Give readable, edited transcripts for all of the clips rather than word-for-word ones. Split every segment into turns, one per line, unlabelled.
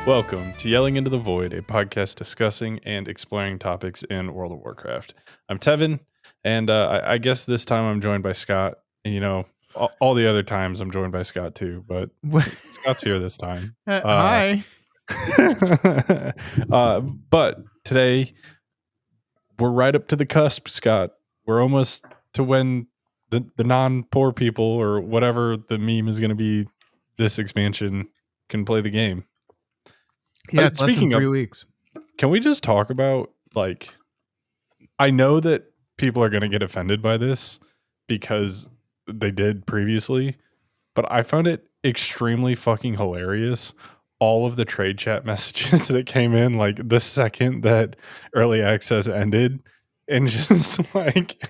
Welcome to Yelling Into the Void, a podcast discussing and exploring topics in World of Warcraft. I'm Tevin, and I guess this time I'm joined by Scott. You know, all the other times I'm joined by Scott too, but Scott's here this time.
Hi.
But today we're right up to the cusp, Scott. We're almost to when the non-poor people or whatever the meme is going to be this expansion can play the game.
Yeah, it's less than 3 weeks.
Can we just talk about, like, I know that people are going to get offended by this because they did previously, but I found it extremely fucking hilarious. All of the trade chat messages that came in, like, the second that early access ended, and just like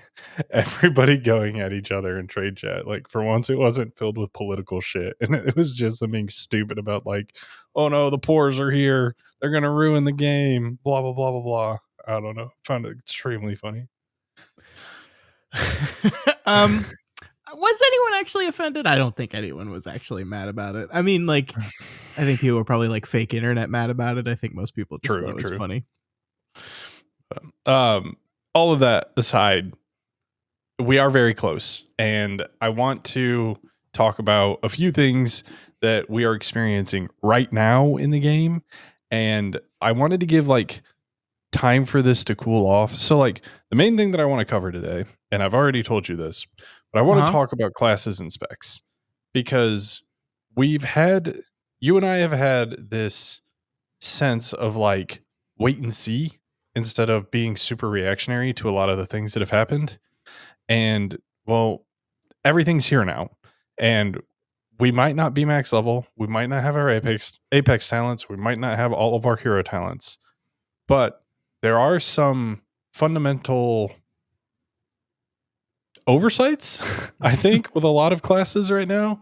everybody going at each other in trade chat. Like, for once it wasn't filled with political shit, and it was just them being stupid about, like, oh no, the poors are here, they're gonna ruin the game, blah blah blah blah blah. I don't know, found it extremely funny.
Was anyone actually offended? I don't think anyone was actually mad about it. I mean, like, I think people were probably like fake internet mad about it. I think most people just thought it was funny.
All of that aside, we are very close, and I want to talk about a few things that we are experiencing right now in the game, and I wanted to give, like, time for this to cool off. So, like, the main thing that I want to cover today, and I've already told you this, but I want to talk about classes and specs, because you and I have had this sense of, like, wait and see instead of being super reactionary to a lot of the things that have happened. And, well, everything's here now, and we might not be max level. We might not have our apex talents. We might not have all of our hero talents, but there are some fundamental oversights, I think, with a lot of classes right now.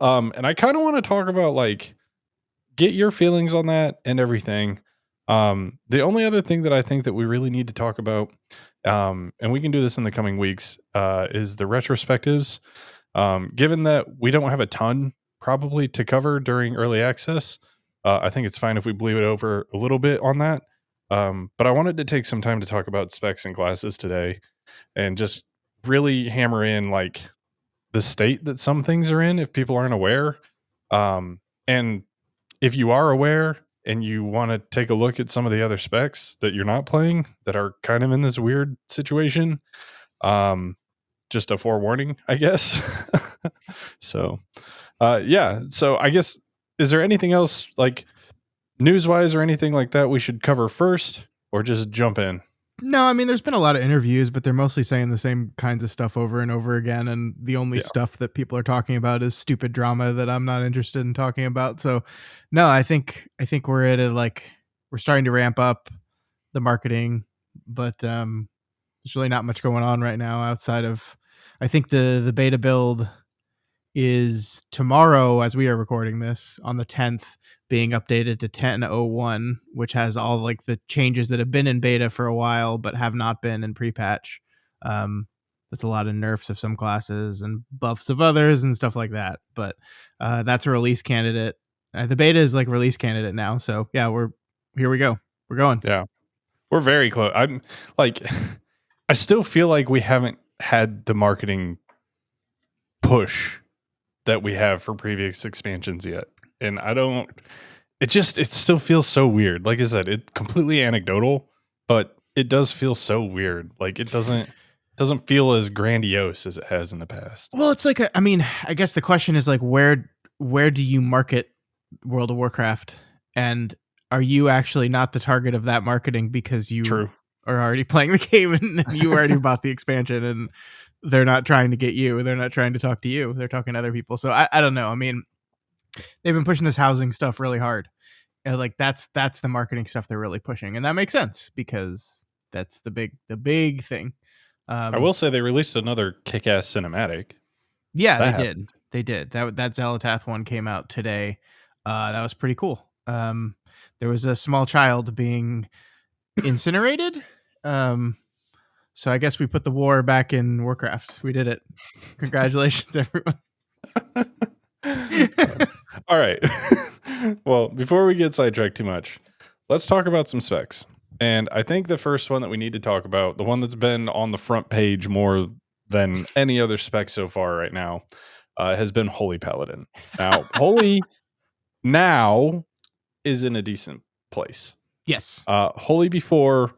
And I kind of want to talk about, like, get your feelings on that and everything. The only other thing that I think that we really need to talk about, and we can do this in the coming weeks, is the retrospectives. Given that we don't have a ton probably to cover during early access, I think it's fine if we bleed it over a little bit on that. But I wanted to take some time to talk about specs and classes today and just really hammer in, like, the state that some things are in if people aren't aware. And if you are aware and you want to take a look at some of the other specs that you're not playing that are kind of in this weird situation, just a forewarning, I guess. So I guess, is there anything else, like, news-wise or anything like that we should cover first, or just jump in?
No, I mean, there's been a lot of interviews, but they're mostly saying the same kinds of stuff over and over again, and the only stuff that people are talking about is stupid drama that I'm not interested in talking about. So, no, I think we're at we're starting to ramp up the marketing, but there's really not much going on right now outside of, I think the beta build is tomorrow as we are recording this on the 10th, being updated to 10.01, which has all, like, the changes that have been in beta for a while but have not been in pre-patch. That's a lot of nerfs of some classes and buffs of others and stuff like that, but that's a release candidate. The beta is, like, release candidate now, so yeah, here we go, we're going.
Yeah, we're very close. I'm like, I still feel like we haven't had the marketing push that we have for previous expansions yet, and it still feels so weird. Like I said, it's completely anecdotal, but it does feel so weird. Like, it doesn't feel as grandiose as it has in the past.
Well, it's like, I guess the question is, like, where do you market World of Warcraft, and are you actually not the target of that marketing because you are already playing the game and you already bought the expansion, and they're not trying to get you, they're not trying to talk to you, they're talking to other people. So I don't know. I mean, they've been pushing this housing stuff really hard, and, like, that's the marketing stuff they're really pushing, and that makes sense because that's the big thing.
I will say they released another kick-ass cinematic.
Yeah, they did. That Xalatath one came out today. That was pretty cool. There was a small child being incinerated. So I guess we put the war back in Warcraft. We did it. Congratulations, everyone.
All right. Well, before we get sidetracked too much, let's talk about some specs. And I think the first one that we need to talk about, the one that's been on the front page more than any other spec so far right now, has been Holy Paladin. Now, Holy now is in a decent place.
Yes.
Holy before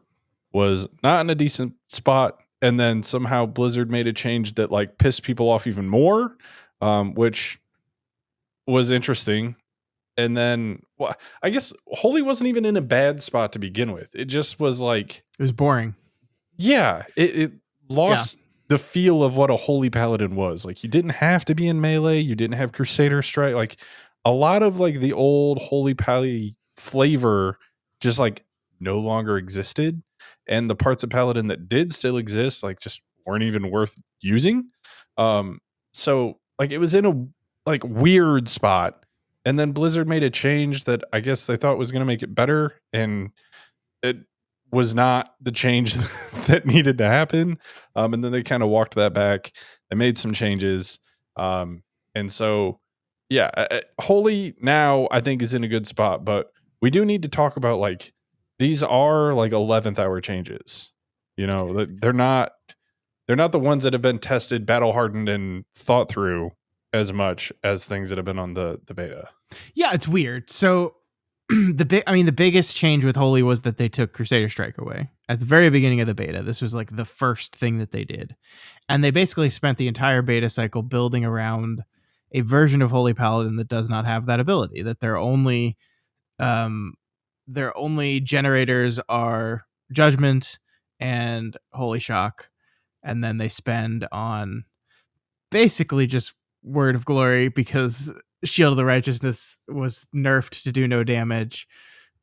was not in a decent spot, and then somehow Blizzard made a change that like pissed people off even more, which was interesting. And then, well, I guess Holy wasn't even in a bad spot to begin with. It just was like,
It was boring.
yeah, it lost the feel of what a Holy Paladin was. Like, you didn't have to be in melee. You didn't have Crusader Strike. Like, a lot of like the old Holy Pally flavor just like no longer existed. And the parts of Paladin that did still exist, like, just weren't even worth using. So like it was in a like weird spot. And then Blizzard made a change that I guess they thought was going to make it better, and it was not the change that needed to happen. And then they kind of walked that back. They made some changes. And so, yeah, Holy now I think is in a good spot, but we do need to talk about like these are like 11th hour changes. You know, they're not the ones that have been tested, battle hardened, and thought through as much as things that have been on the beta.
Yeah, it's weird. So the biggest change with Holy was that they took Crusader Strike away at the very beginning of the beta. This was like the first thing that they did. And they basically spent the entire beta cycle building around a version of Holy Paladin that does not have that ability, that their only generators are Judgment and Holy Shock, and then they spend on basically just Word of Glory because Shield of the Righteousness was nerfed to do no damage.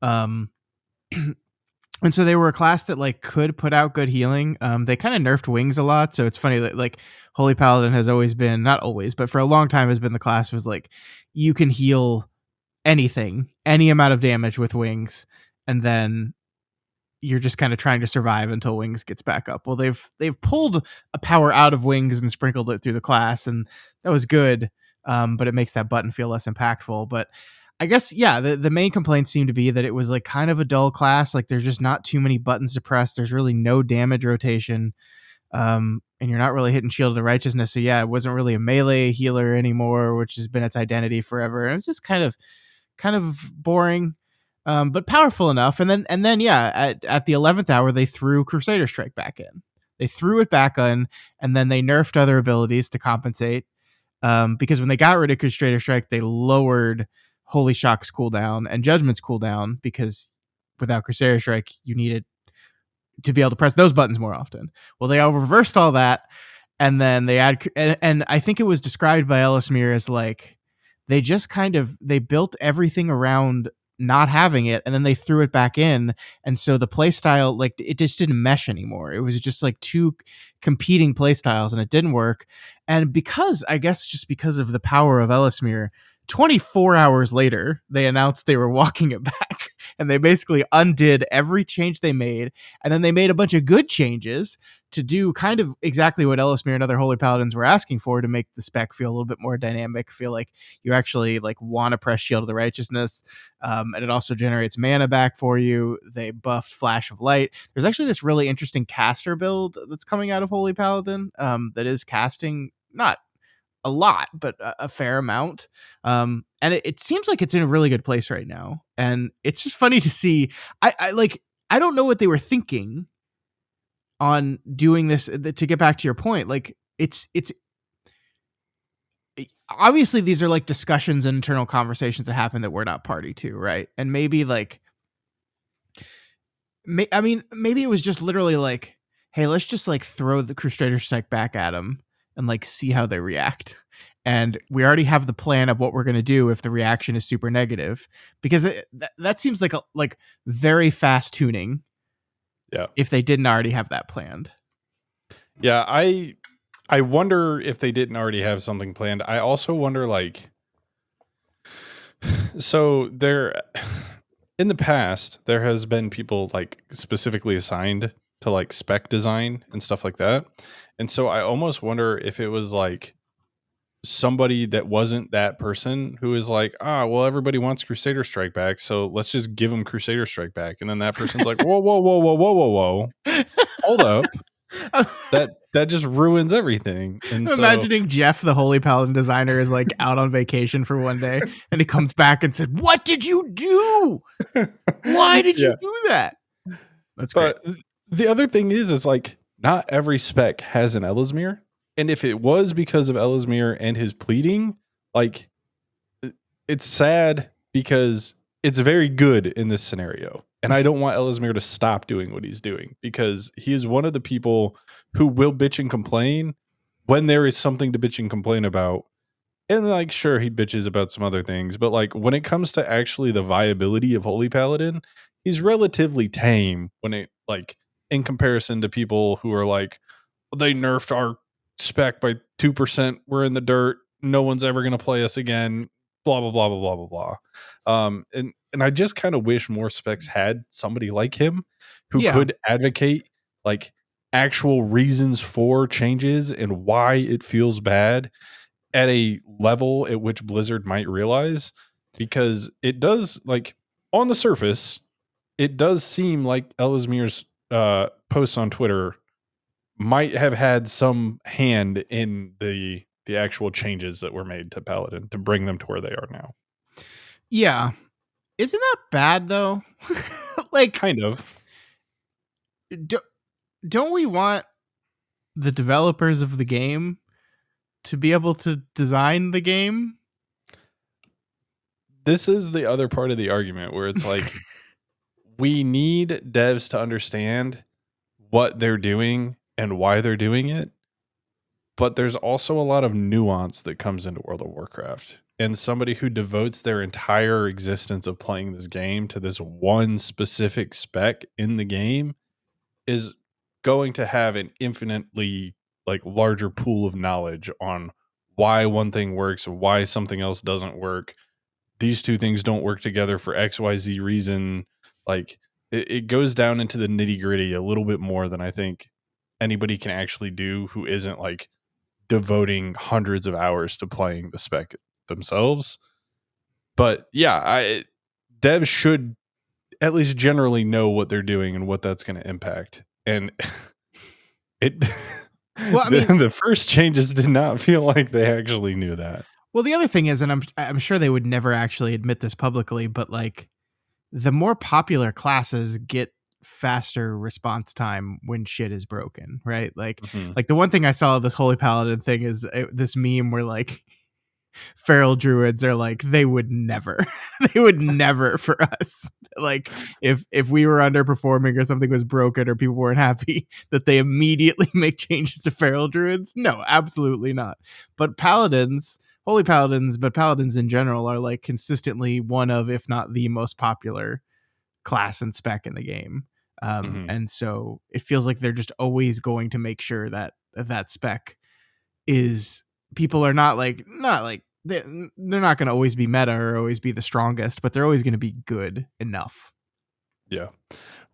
And so they were a class that like could put out good healing. They kind of nerfed wings a lot, so it's funny that like Holy Paladin has always been, not always, but for a long time has been the class was like you can heal anything, any amount of damage with wings, and then you're just kind of trying to survive until wings gets back up. Well, they've pulled a power out of wings and sprinkled it through the class, and that was good. But it makes that button feel less impactful. But I guess, yeah, the main complaints seem to be that it was like kind of a dull class. Like there's just not too many buttons to press. There's really no damage rotation. And you're not really hitting Shield of the Righteousness. So yeah, it wasn't really a melee healer anymore, which has been its identity forever. And it was just kind of boring. But powerful enough. And then yeah, at the 11th hour, they threw Crusader Strike back in. They threw it back in, and then they nerfed other abilities to compensate. Because when they got rid of Crusader Strike, they lowered Holy Shock's cooldown and Judgment's cooldown, because without Crusader Strike, you needed to be able to press those buttons more often. Well, they all reversed all that, and then they and I think it was described by Ellismere as like they just they built everything around not having it, and then they threw it back in, and so the playstyle, like, it just didn't mesh anymore. It was just like two competing playstyles, and it didn't work. And because of the power of Ellismere, 24 hours later they announced they were walking it back, and they basically undid every change they made, and then they made a bunch of good changes to do kind of exactly what Ellismere and other Holy Paladins were asking for, to make the spec feel a little bit more dynamic, feel like you actually like want to press Shield of the Righteousness, and it also generates mana back for you. They buffed Flash of Light. There's actually this really interesting caster build that's coming out of Holy Paladin that is casting not a lot, but a fair amount. And it seems like it's in a really good place right now. And it's just funny to see. I don't know what they were thinking on doing this. To get back to your point, like it's obviously these are like discussions and internal conversations that happen that we're not party to, right? And maybe like, maybe it was just literally like, hey, let's just like throw the Crusader Strike back at them and like see how they react. And we already have the plan of what we're going to do if the reaction is super negative, because that seems like very fast tuning.
Yeah.
If they didn't already have that planned.
Yeah. I wonder if they didn't already have something planned. I also wonder, like, so there, in the past, there has been people like specifically assigned to like spec design and stuff like that. And so I almost wonder if it was like somebody that wasn't that person who is like, well, everybody wants Crusader Strike Back, so let's just give them Crusader Strike Back. And then that person's like, whoa, whoa, whoa, whoa, whoa, whoa, whoa. Hold up. That just ruins everything. And
I'm imagining Jeff, the Holy Paladin designer, is like out on vacation for one day, and he comes back and said, "What did you do? Why did you do that?" That's great.
But the other thing is like not every spec has an Ellesmere, and if it was because of Ellesmere and his pleading, like it's sad because it's very good in this scenario. And I don't want Ellesmere to stop doing what he's doing because he is one of the people who will bitch and complain when there is something to bitch and complain about. And like, sure, he bitches about some other things, but like when it comes to actually the viability of Holy Paladin, he's relatively tame when it like in comparison to people who are like, they nerfed our spec by 2%. We're in the dirt. No one's ever going to play us again. Blah, blah, blah, blah, blah, blah, blah. And I just kind of wish more specs had somebody like him who could advocate like actual reasons for changes and why it feels bad at a level at which Blizzard might realize, because it does, like, on the surface, it does seem like Ellesmere's posts on Twitter might have had some hand in the actual changes that were made to Paladin to bring them to where they are now.
Yeah. Isn't that bad though? Like,
kind of.
Don't we want the developers of the game to be able to design the game?
This is the other part of the argument where it's like, we need devs to understand what they're doing and why they're doing it. But there's also a lot of nuance that comes into World of Warcraft. And somebody who devotes their entire existence of playing this game to this one specific spec in the game is going to have an infinitely like larger pool of knowledge on why one thing works, why something else doesn't work. These two things don't work together for XYZ reason. Like it goes down into the nitty gritty a little bit more than I think anybody can actually do who isn't like devoting hundreds of hours to playing the spec themselves. But yeah, devs should at least generally know what they're doing and what that's going to impact. And it, well, I mean, the first changes did not feel like they actually knew that.
Well, the other thing is, and I'm sure they would never actually admit this publicly, but like the more popular classes get faster response time when shit is broken, right? Like, like the one thing I saw of this Holy Paladin thing is this meme where like feral druids are like, they would never for us. Like if we were underperforming or something was broken or people weren't happy, that they immediately make changes to feral druids. No, absolutely not. But paladins, Holy Paladins, but paladins in general are like consistently one of, if not the most popular class and spec in the game. And so it feels like they're just always going to make sure that that spec is, people are not like they're not going to always be meta or always be the strongest, but they're always going to be good enough.
Yeah.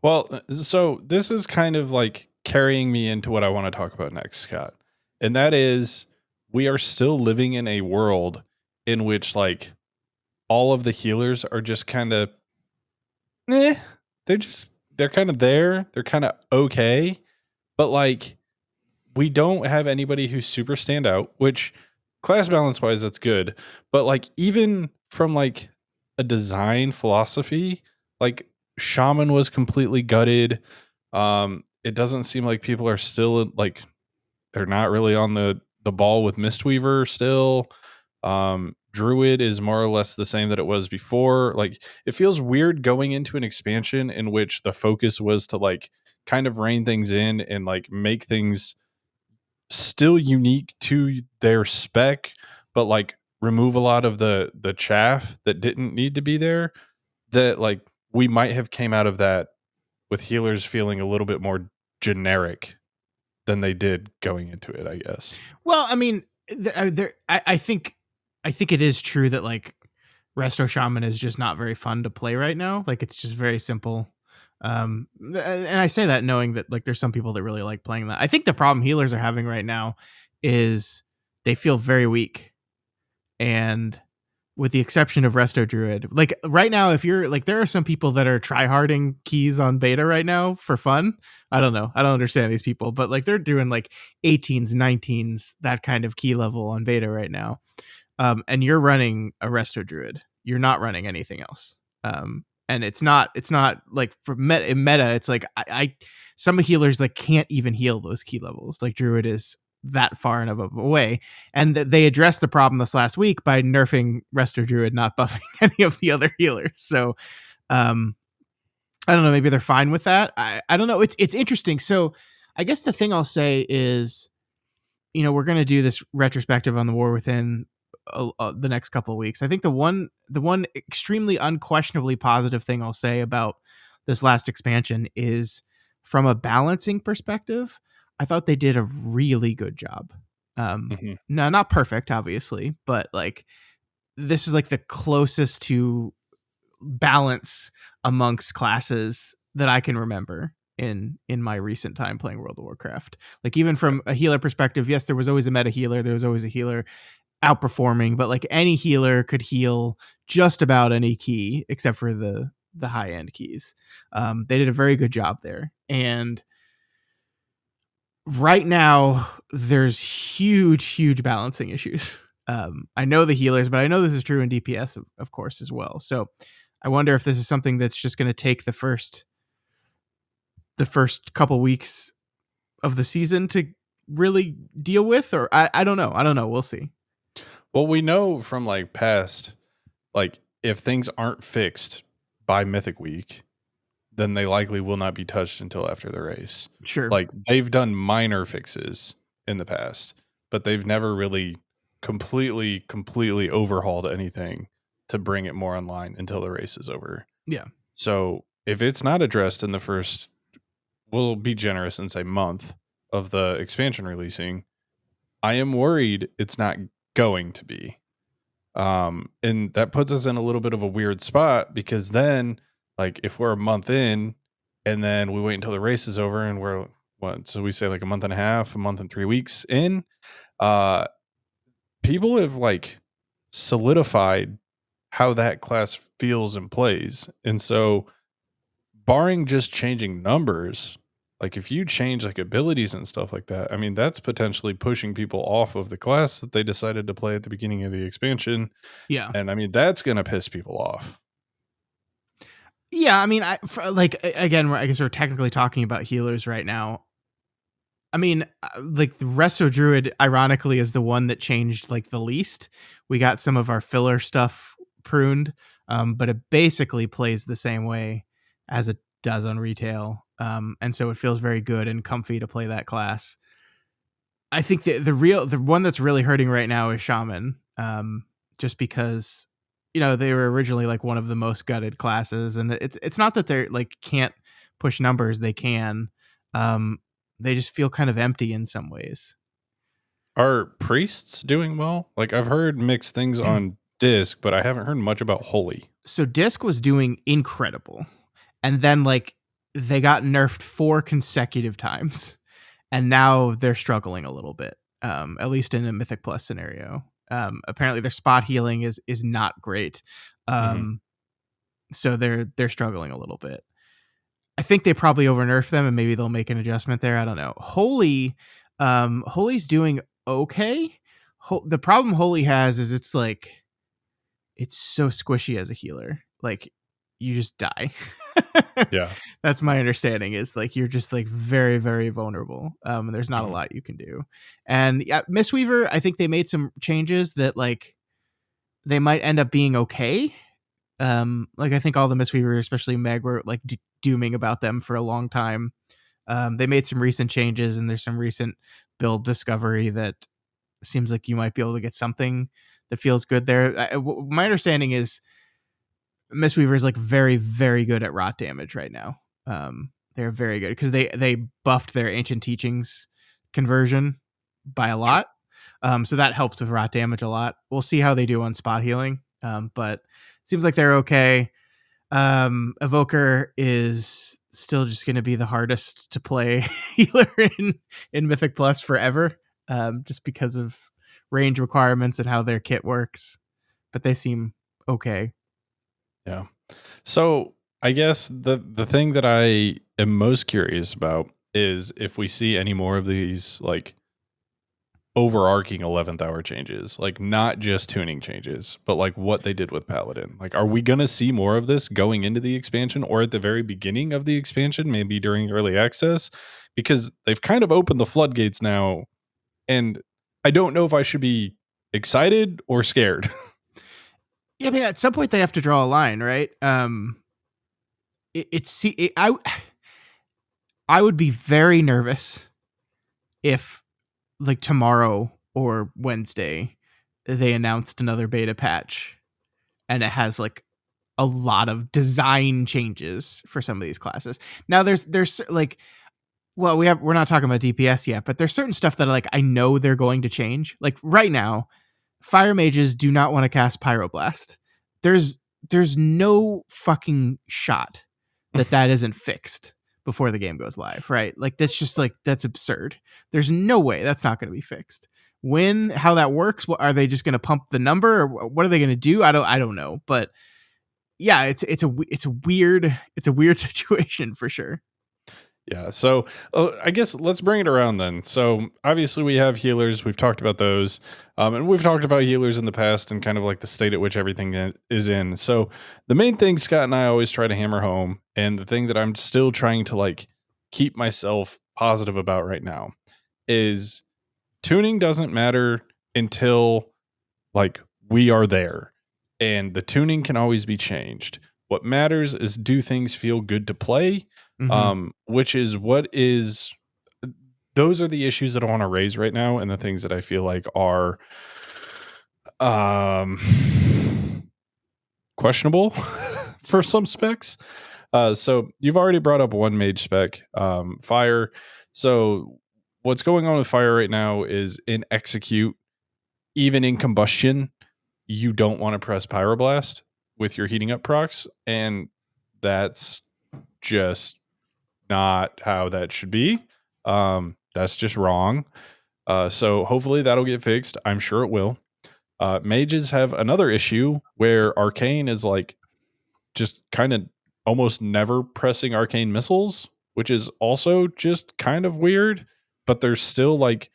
Well, so this is kind of like carrying me into what I want to talk about next, Scott. And that is, we are still living in a world in which like all of the healers are just kind of, they're kind of there. They're kind of okay. But like, we don't have anybody who's super stand out, which class balance wise, that's good. But like, even from like a design philosophy, like Shaman was completely gutted. It doesn't seem like people are still like, they're not really on the ball with Mistweaver still. Druid is more or less the same that it was before. Like, it feels weird going into an expansion in which the focus was to like kind of rein things in and like make things still unique to their spec, but like remove a lot of the chaff that didn't need to be there. That like we might have came out of that with healers feeling a little bit more generic than they did going into it, I guess.
Well, I mean, I think it is true that like Resto Shaman is just not very fun to play right now. Like, it's just very simple. And I say that knowing that like there's some people that really like playing that. I think the problem healers are having right now is they feel very weak. and with the exception of Resto Druid, like right now, if you're like, there are some people that are tryharding keys on beta right now for fun. I don't know. I don't understand these people, but like they're doing like 18s, 19s, that kind of key level on beta right now. And you're running a Resto Druid. You're not running anything else. And it's not like for meta, it's like I some healers like can't even heal those key levels. Like Druid is that far enough away, and they addressed the problem this last week by nerfing Resto Druid, not buffing any of the other healers. So I don't know, maybe they're fine with that. I don't know. It's interesting. So I guess the thing I'll say is, we're going to do this retrospective on the War Within the next couple of weeks. I think the one extremely unquestionably positive thing I'll say about this last expansion is, from a balancing perspective, I thought they did a really good job. No, not perfect, obviously, but like this is like the closest to balance amongst classes that I can remember in my recent time playing World of Warcraft. Like even from a healer perspective, yes, there was always a meta healer, there was always a healer outperforming, but like any healer could heal just about any key except for the high end keys. They did a very good job there. And right now there's huge balancing issues. I know the healers, but I know this is true in DPS of course as well. So I wonder if this is something that's just going to take the first couple weeks of the season to really deal with, or I don't know. We'll see.
Well, we know from like past, like if things aren't fixed by Mythic Week, then they likely will not be touched until after the race.
Sure.
Like they've done minor fixes in the past, but they've never really completely overhauled anything to bring it more online until the race is over.
Yeah.
So if it's not addressed in the first, we'll be generous and say month of the expansion releasing, I am worried it's not going to be. And that puts us in a little bit of a weird spot, because then like if we're a month in and then we wait until the race is over and we're so we say like a month and a half, a month and 3 weeks in, people have like solidified how that class feels and plays. And so barring just changing numbers, like if you change like abilities and stuff like that, I mean, that's potentially pushing people off of the class that they decided to play at the beginning of the expansion.
Yeah.
And I mean, that's going to piss people off.
Yeah. I mean, again, I guess we're technically talking about healers right now. I mean, like the Resto Druid, ironically, is the one that changed like the least. We got some of our filler stuff pruned, but it basically plays the same way as it does on retail. And so it feels very good and comfy to play that class. I think the one that's really hurting right now is Shaman, just because, they were originally like one of the most gutted classes, and it's not that they're like can't push numbers, they can. They just feel kind of empty in some ways.
Are priests doing well? Like I've heard mixed things on Disc, but I haven't heard much about Holy.
So Disc was doing incredible. And then like they got nerfed 4 consecutive times. And now they're struggling a little bit. At least in a Mythic Plus scenario. Apparently their spot healing is not great. So they're struggling a little bit. I think they probably overnerfed them and maybe they'll make an adjustment there. I don't know. Holy's doing okay. The problem Holy has is it's so squishy as a healer. Like you just die.
Yeah.
That's my understanding, is like you're just like very, very vulnerable. And there's not a lot you can do. And yeah, Mistweaver, I think they made some changes that like they might end up being okay. Like I think all the Mistweaver, especially Meg, were like dooming about them for a long time. They made some recent changes, and there's some recent build discovery that seems like you might be able to get something that feels good there. My understanding is Mistweaver is like very, very good at rot damage right now. They're very good because they buffed their Ancient Teachings conversion by a lot. So that helps with rot damage a lot. We'll see how they do on spot healing. But it seems like they're okay. Evoker is still just going to be the hardest to play healer in Mythic Plus forever, just because of range requirements and how their kit works, but they seem okay.
Yeah. So I guess the thing that I am most curious about is if we see any more of these like overarching 11th hour changes, like not just tuning changes, but like what they did with Paladin. Like, are we going to see more of this going into the expansion or at the very beginning of the expansion, maybe during early access? Because they've kind of opened the floodgates now. And I don't know if I should be excited or scared.
Yeah, I mean, at some point they have to draw a line, right? I would be very nervous if like tomorrow or Wednesday they announced another beta patch and it has like a lot of design changes for some of these classes. Now there's like, well, we're not talking about DPS yet, but there's certain stuff that like I know they're going to change. Like right now, fire mages do not want to cast Pyroblast. There's no fucking shot that isn't fixed before the game goes live, right? Like that's just like that's absurd. There's no way that's not going to be fixed. How that works? What are they just going to pump the number? Or what are they going to do? I don't know, but yeah, it's a weird situation for sure.
Yeah. So I guess let's bring it around then. So obviously we have healers. We've talked about those. And we've talked about healers in the past and kind of like the state at which everything is in. So the main thing Scott and I always try to hammer home, and the thing that I'm still trying to like keep myself positive about right now, is tuning doesn't matter until like we are there, and the tuning can always be changed. What matters is, do things feel good to play? Which is those are the issues that I want to raise right now, and the things that I feel like are questionable for some specs. So you've already brought up one mage spec, fire. So what's going on with fire right now is in execute, even in combustion, you don't want to press pyroblast with your heating up procs, and that's just not how that should be. That's just wrong. So hopefully that'll get fixed. I'm sure it will. Mages have another issue where arcane is like just kind of almost never pressing arcane missiles, which is also just kind of weird, but they're still like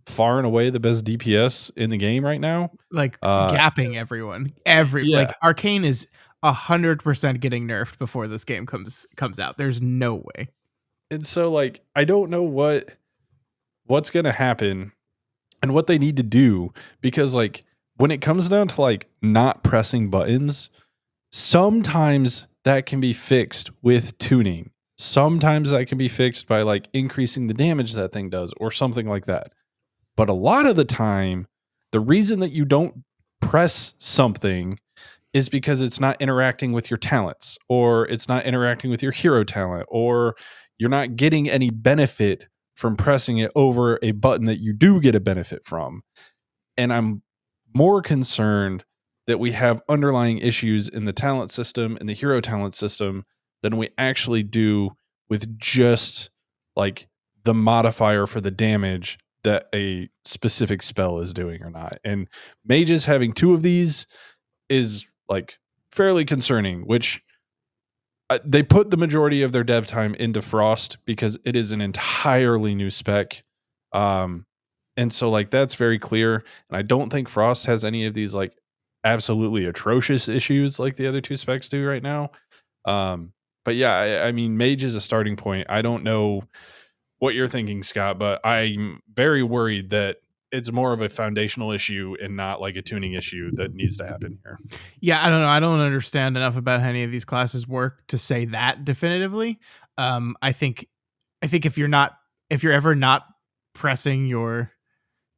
far and away the best DPS in the game right now.
Like gapping everyone. Like arcane is 100% getting nerfed before this game comes out. There's no way.
And so like I don't know what's going to happen and what they need to do, because like when it comes down to like not pressing buttons, sometimes that can be fixed with tuning. Sometimes that can be fixed by like increasing the damage that thing does or something like that. But a lot of the time, the reason that you don't press something is because it's not interacting with your talents, or it's not interacting with your hero talent, or you're not getting any benefit from pressing it over a button that you do get a benefit from. And I'm more concerned that we have underlying issues in the talent system and the hero talent system than we actually do with just like the modifier for the damage that a specific spell is doing or not. And mages having two of these is like fairly concerning, which they put the majority of their dev time into Frost because it is an entirely new spec. And so like that's very clear. And I don't think Frost has any of these like absolutely atrocious issues like the other two specs do right now. But yeah, I mean, mage is a starting point. I don't know what you're thinking, Scott, but I'm very worried that it's more of a foundational issue and not like a tuning issue that needs to happen here.
Yeah, I don't know. I don't understand enough about how any of these classes work to say that definitively. I think if you're ever not pressing your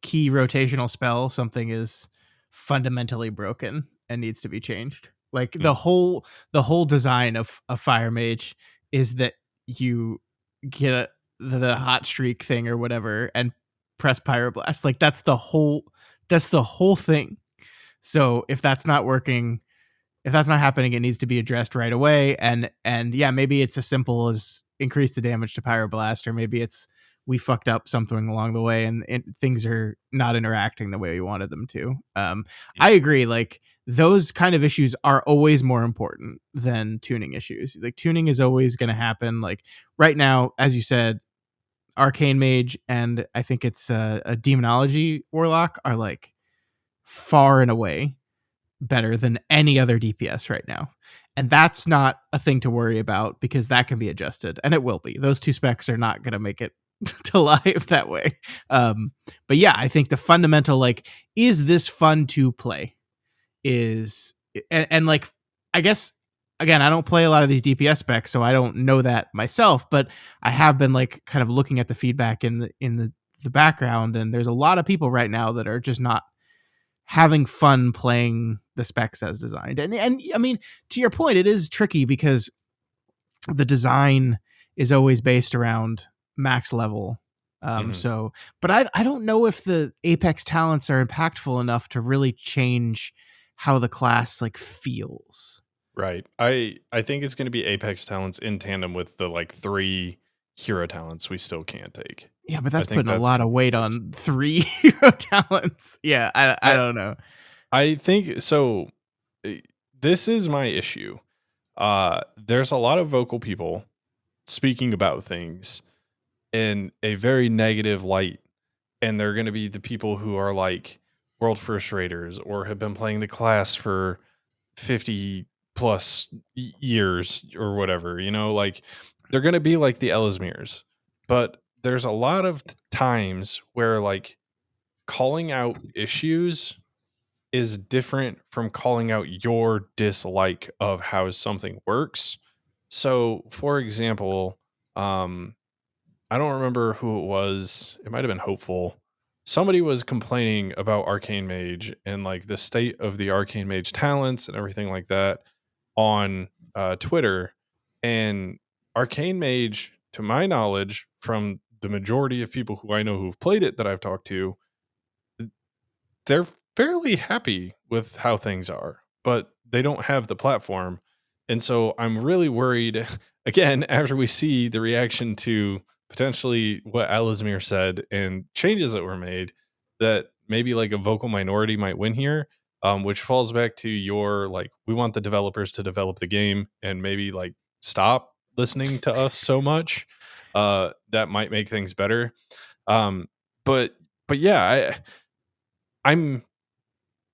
key rotational spell, something is fundamentally broken and needs to be changed. Like the whole design of a fire mage is that you get the hot streak thing or whatever and press pyroblast. Like that's the whole thing. So if that's not working, if that's not happening, it needs to be addressed right away. And yeah, maybe it's as simple as increase the damage to pyroblast, or maybe it's we fucked up something along the way, and things are not interacting the way we wanted them to. I agree. Like, those kind of issues are always more important than tuning issues. Like, tuning is always going to happen. Like, right now, as you said, Arcane Mage and I think it's a Demonology Warlock are like far and away better than any other DPS right now. And that's not a thing to worry about because that can be adjusted, and it will be. Those two specs are not going to make it to live that way. But yeah, I think the fundamental, like, is this fun to play? Is and like, I guess, again, I don't play a lot of these DPS specs, so I don't know that myself, but I have been like kind of looking at the feedback in the background, and there's a lot of people right now that are just not having fun playing the specs as designed. And I mean, to your point, it is tricky because the design is always based around max level. So, but I don't know if the Apex talents are impactful enough to really change how the class like feels.
Right. I think it's going to be Apex talents in tandem with the like 3 hero talents we still can't take.
Yeah, but that's putting
that's
a lot of weight on 3 hero talents. Yeah, I don't know.
I think so. This is my issue. There's a lot of vocal people speaking about things in a very negative light, and they're going to be the people who are like world first raiders or have been playing the class for 50 plus years or whatever, like they're going to be like the Ellesmeres. But there's a lot of times where like calling out issues is different from calling out your dislike of how something works. So, for example, I don't remember who it was. It might have been Hopeful. Somebody was complaining about Arcane Mage and like the state of the Arcane Mage talents and everything like that on Twitter. And Arcane Mage, to my knowledge, from the majority of people who I know who've played it that I've talked to, they're fairly happy with how things are, but they don't have the platform. And so I'm really worried, again, after we see the reaction to potentially what Alizmir said and changes that were made, that maybe like a vocal minority might win here, which falls back to your, like, we want the developers to develop the game and maybe like stop listening to us so much. That might make things better. But yeah, I'm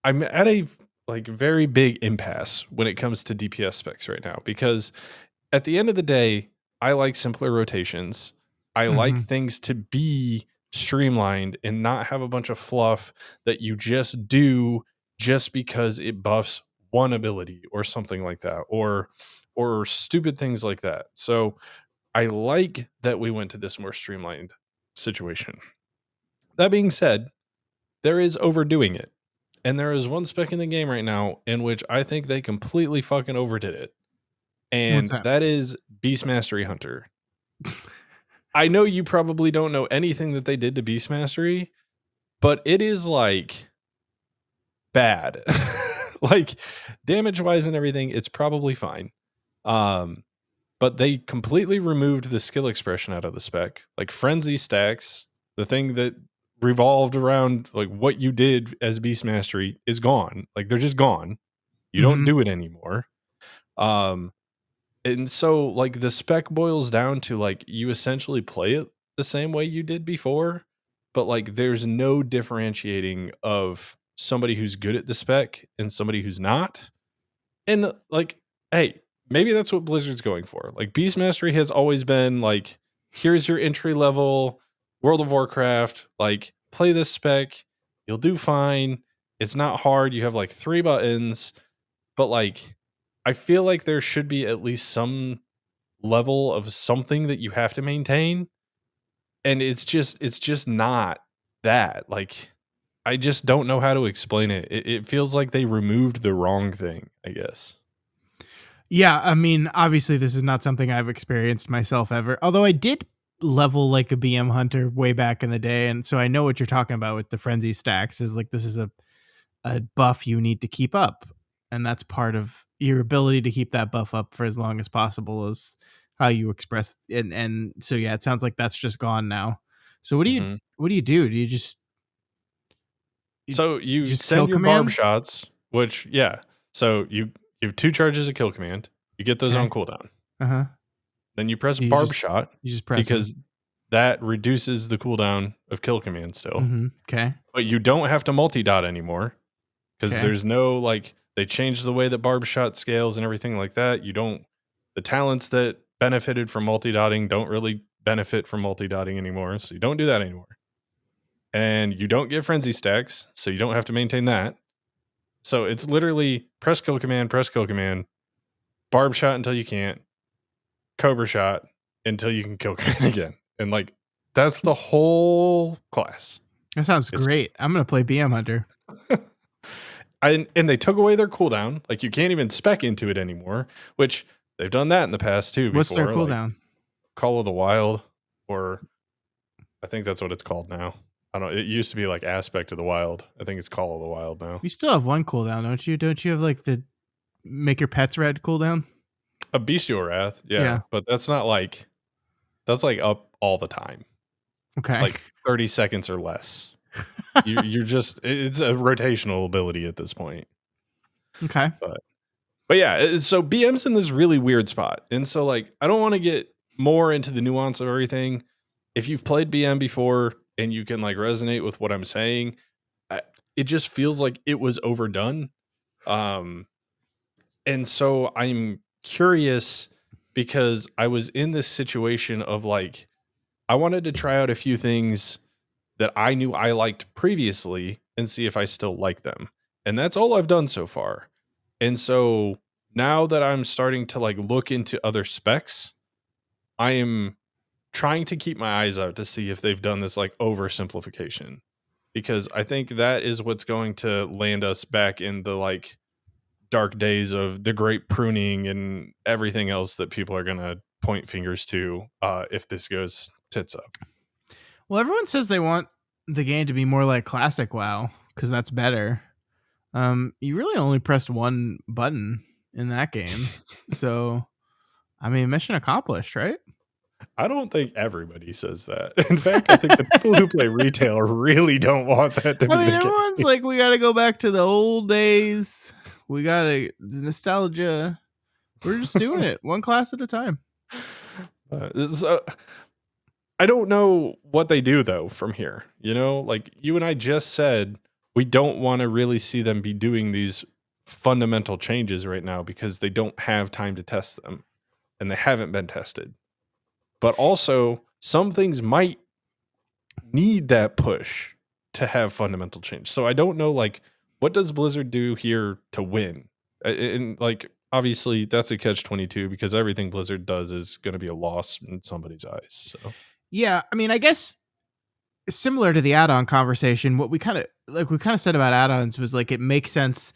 at a like very big impasse when it comes to DPS specs right now, because at the end of the day, I like simpler rotations. I like things to be streamlined and not have a bunch of fluff that you just do just because it buffs one ability or something like that, or stupid things like that. So I like that we went to this more streamlined situation. That being said, there is overdoing it. And there is one spec in the game right now in which I think they completely fucking overdid it. And that is Beast Mastery Hunter. I know you probably don't know anything that they did to Beast Mastery, but it is like bad. Like damage wise and everything, it's probably fine. But they completely removed the skill expression out of the spec. Like frenzy stacks, the thing that revolved around like what you did as Beast Mastery, is gone. Like they're just gone. You don't do it anymore. And so like the spec boils down to like you essentially play it the same way you did before, but like there's no differentiating of somebody who's good at the spec and somebody who's not. And like, hey, maybe that's what Blizzard's going for. Like Beast Mastery has always been like, here's your entry level World of Warcraft, like play this spec, you'll do fine. It's not hard. You have like 3 buttons, but like, I feel like there should be at least some level of something that you have to maintain. And it's just not that. Like, I just don't know how to explain it. It feels like they removed the wrong thing, I guess.
Yeah, I mean, obviously this is not something I've experienced myself ever. Although I did level like a BM hunter way back in the day, and so I know what you're talking about with the frenzy stacks. Is like this is a buff you need to keep up, and that's part of your ability to keep that buff up for as long as possible is how you express it. And so yeah, it sounds like that's just gone now. So what do you
Mhm.
do? Do you just
So you
kill
send your barb
command?
shots, which so you have 2 charges of kill command. You get those
Okay.
on cooldown.
Uh-huh.
Then you press
So
barb shot
you just press them.
because that reduces the cooldown of kill command still.
Okay.
But you don't have to multi-dot anymore because
Okay.
there's no like they changed the way that barb shot scales and everything like that. You don't the talents that benefited from multi-dotting don't really benefit from multi-dotting anymore. So you don't do that anymore. And you don't get frenzy stacks, so you don't have to maintain that. So it's literally press kill command, barb shot until you can't, cobra shot until you can kill command again. And like that's the whole class.
That sounds
It's
great. I'm gonna play BM Hunter.
and they took away their cooldown. Like you can't even spec into it anymore, which they've done that in the past too.
What's their
Before, like
cooldown?
Call of the Wild, or I think that's what it's called now. I don't. It used to be like Aspect of the Wild. I think it's Call of the Wild now.
You still have one cooldown, don't you? Don't you have like the make your pets red cooldown?
A Bestial Wrath,
Yeah.
but that's not like that's like up all the time,
Okay.
like 30 seconds or less. You're just it's a rotational ability at this point.
Okay.
But yeah, so BM's in this really weird spot. And so like I don't want to get more into the nuance of everything. If you've played BM before and you can like resonate with what I'm saying, it just feels like it was overdone. And so I'm curious because I was in this situation of like I wanted to try out a few things that I knew I liked previously and see if I still like them. And that's all I've done so far. And so now that I'm starting to like look into other specs, I am trying to keep my eyes out to see if they've done this like oversimplification, because I think that is what's going to land us back in the like dark days of the great pruning and everything else that people are going to point fingers to if this goes tits up.
Well, everyone says they want the game to be more like classic WoW because that's better. You really only pressed one button in that game, so I mean, mission accomplished, right?
I don't think everybody says that. In fact, I think the people who play retail really don't want that to be
I mean,
the
everyone's
case.
like, we got to go back to the old days. We got to nostalgia. We're just doing it one class at a time.
So, I don't know what they do though from here. You know, like you and I just said, we don't want to really see them be doing these fundamental changes right now because they don't have time to test them and they haven't been tested. But also, some things might need that push to have fundamental change. So I don't know, like, what does Blizzard do here to win? And like, obviously, that's a catch-22 because everything Blizzard does is going to be a loss in somebody's eyes. So
Yeah, I mean, I guess similar to the add-on conversation, what we kind of said about add-ons was like it makes sense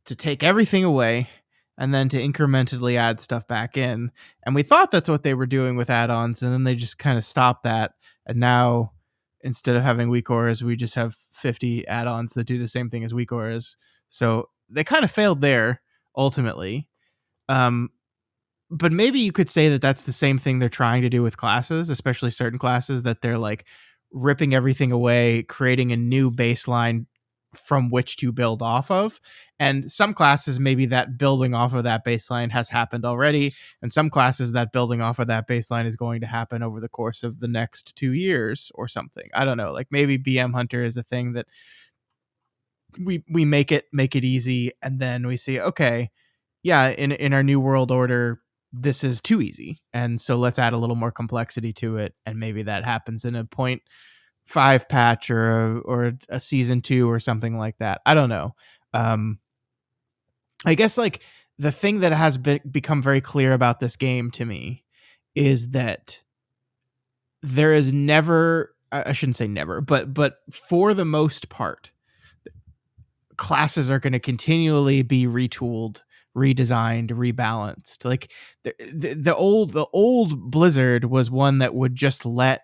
to take everything away and then to incrementally add stuff back in. And we thought that's what they were doing with add-ons, and then they just kind of stopped that. And now instead of having weak auras, we just have 50 add-ons that do the same thing as weak auras. So they kind of failed there ultimately. But maybe you could say that that's the same thing they're trying to do with classes, especially certain classes, that they're like ripping everything away, creating a new baseline from which to build off of. And some classes, maybe that building off of that baseline has happened already. And some classes, that building off of that baseline is going to happen over the course of the next 2 years or something. I don't know. Like maybe BM Hunter is a thing that we make it easy. And then we see, okay, yeah, in our new world order, this is too easy. And so let's add a little more complexity to it. And maybe that happens in a 0.5 patch or a season 2 or something like that. I don't know. I guess like the thing that has become very clear about this game to me is that there is never, I shouldn't say never, but for the most part, classes are going to continually be retooled, redesigned, rebalanced. Like the old Blizzard was one that would just let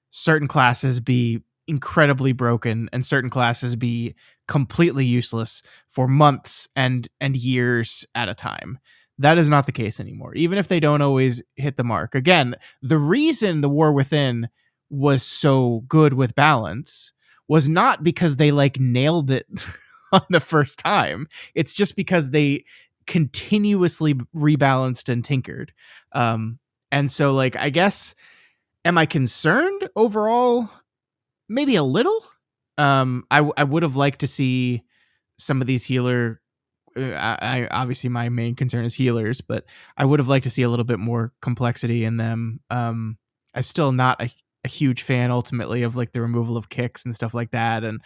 certain classes be incredibly broken and certain classes be completely useless for months and years at a time. That is not the case anymore, even if they don't always hit the mark. Again, the reason the War Within was so good with balance was not because they like nailed it on the first time. It's just because they continuously rebalanced and tinkered. And so like, I guess, am I concerned overall? Maybe a little. I would have liked to see some of these healer. I obviously my main concern is healers, but I would have liked to see a little bit more complexity in them. I'm still not a huge fan ultimately of like the removal of kicks and stuff like that, and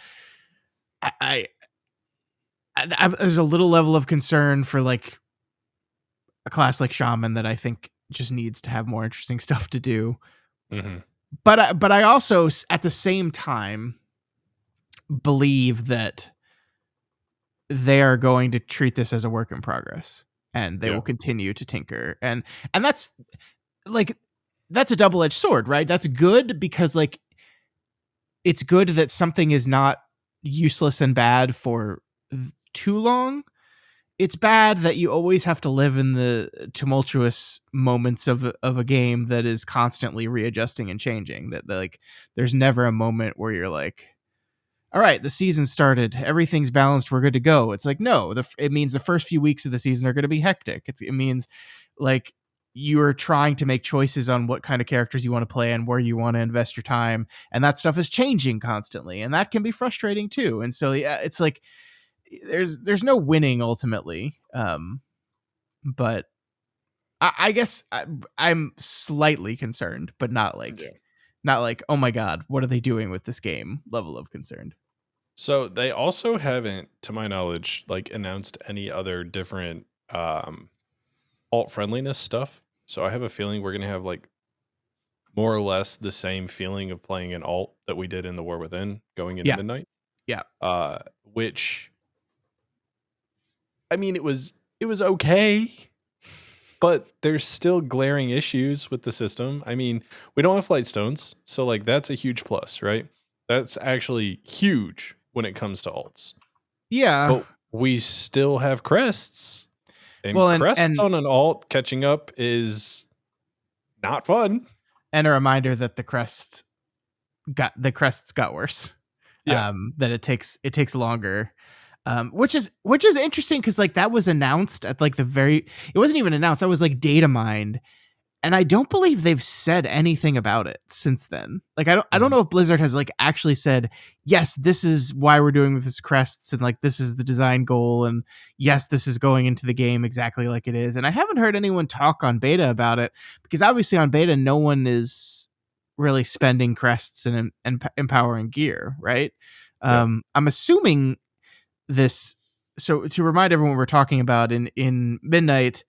there's a little level of concern for like a class like shaman that I think just needs to have more interesting stuff to do.
Mm-hmm.
But I also at the same time believe that they are going to treat this as a work in progress, and they will continue to tinker, and that's like, that's a double-edged sword, right? That's good because like it's good that something is not useless and bad for too long. It's bad that you always have to live in the tumultuous moments of a game that is constantly readjusting and changing, that like there's never a moment where you're like, all right, the season started, everything's balanced, we're good to go. It's like, no, it means the first few weeks of the season are going to be hectic. It means like you are trying to make choices on what kind of characters you want to play and where you want to invest your time, and that stuff is changing constantly, and that can be frustrating too. And so yeah, it's like there's no winning ultimately. But I guess I'm slightly concerned, but not like, oh my god, what are they doing with this game level of concerned.
So they also haven't, to my knowledge, like announced any other different alt friendliness stuff. So I have a feeling we're gonna have like more or less the same feeling of playing an alt that we did in the War Within going into midnight.
Yeah.
Which, I mean, it was okay, but there's still glaring issues with the system. I mean, we don't have flight stones, so like that's a huge plus, right? That's actually huge when it comes to alts.
Yeah.
But we still have crests. And
Well,
crests on an alt catching up is not fun.
And a reminder that the crests got worse.
Yeah.
That it takes longer. Which is interesting because like that was announced at like it wasn't even announced, that was like data mined, and I don't believe they've said anything about it since then. Like I don't know if Blizzard has like actually said, yes, this is why we're doing this crests, and like this is the design goal, and yes, this is going into the game exactly like it is. And I haven't heard anyone talk on beta about it, because obviously on beta no one is really spending crests and empowering gear, right? I'm assuming this. So to remind everyone, we're talking about in Midnight,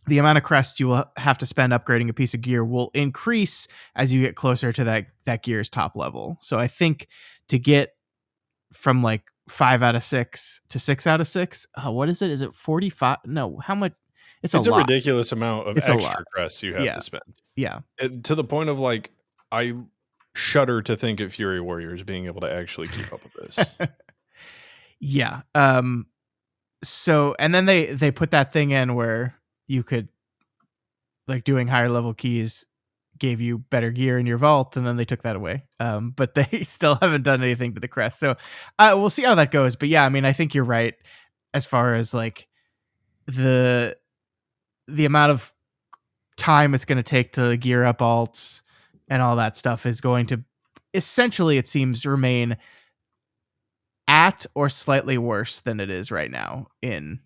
the amount of crests you will have to spend upgrading a piece of gear will increase as you get closer to that gear's top level. So I think to get from like 5 out of 6 to 6 out of 6, what is it? Is it 45? No, how much? It's a lot.
Ridiculous amount of extra crests you have to spend.
Yeah.
To the point of like, I shudder to think of Fury Warriors being able to actually keep up with this.
Yeah. So, and then they put that thing in where you could, like, doing higher level keys gave you better gear in your vault, and then they took that away. But they still haven't done anything to the crest. So we'll see how that goes. But yeah, I mean, I think you're right as far as like the amount of time it's going to take to gear up alts and all that stuff is going to essentially, it seems, remain at or slightly worse than it is right now in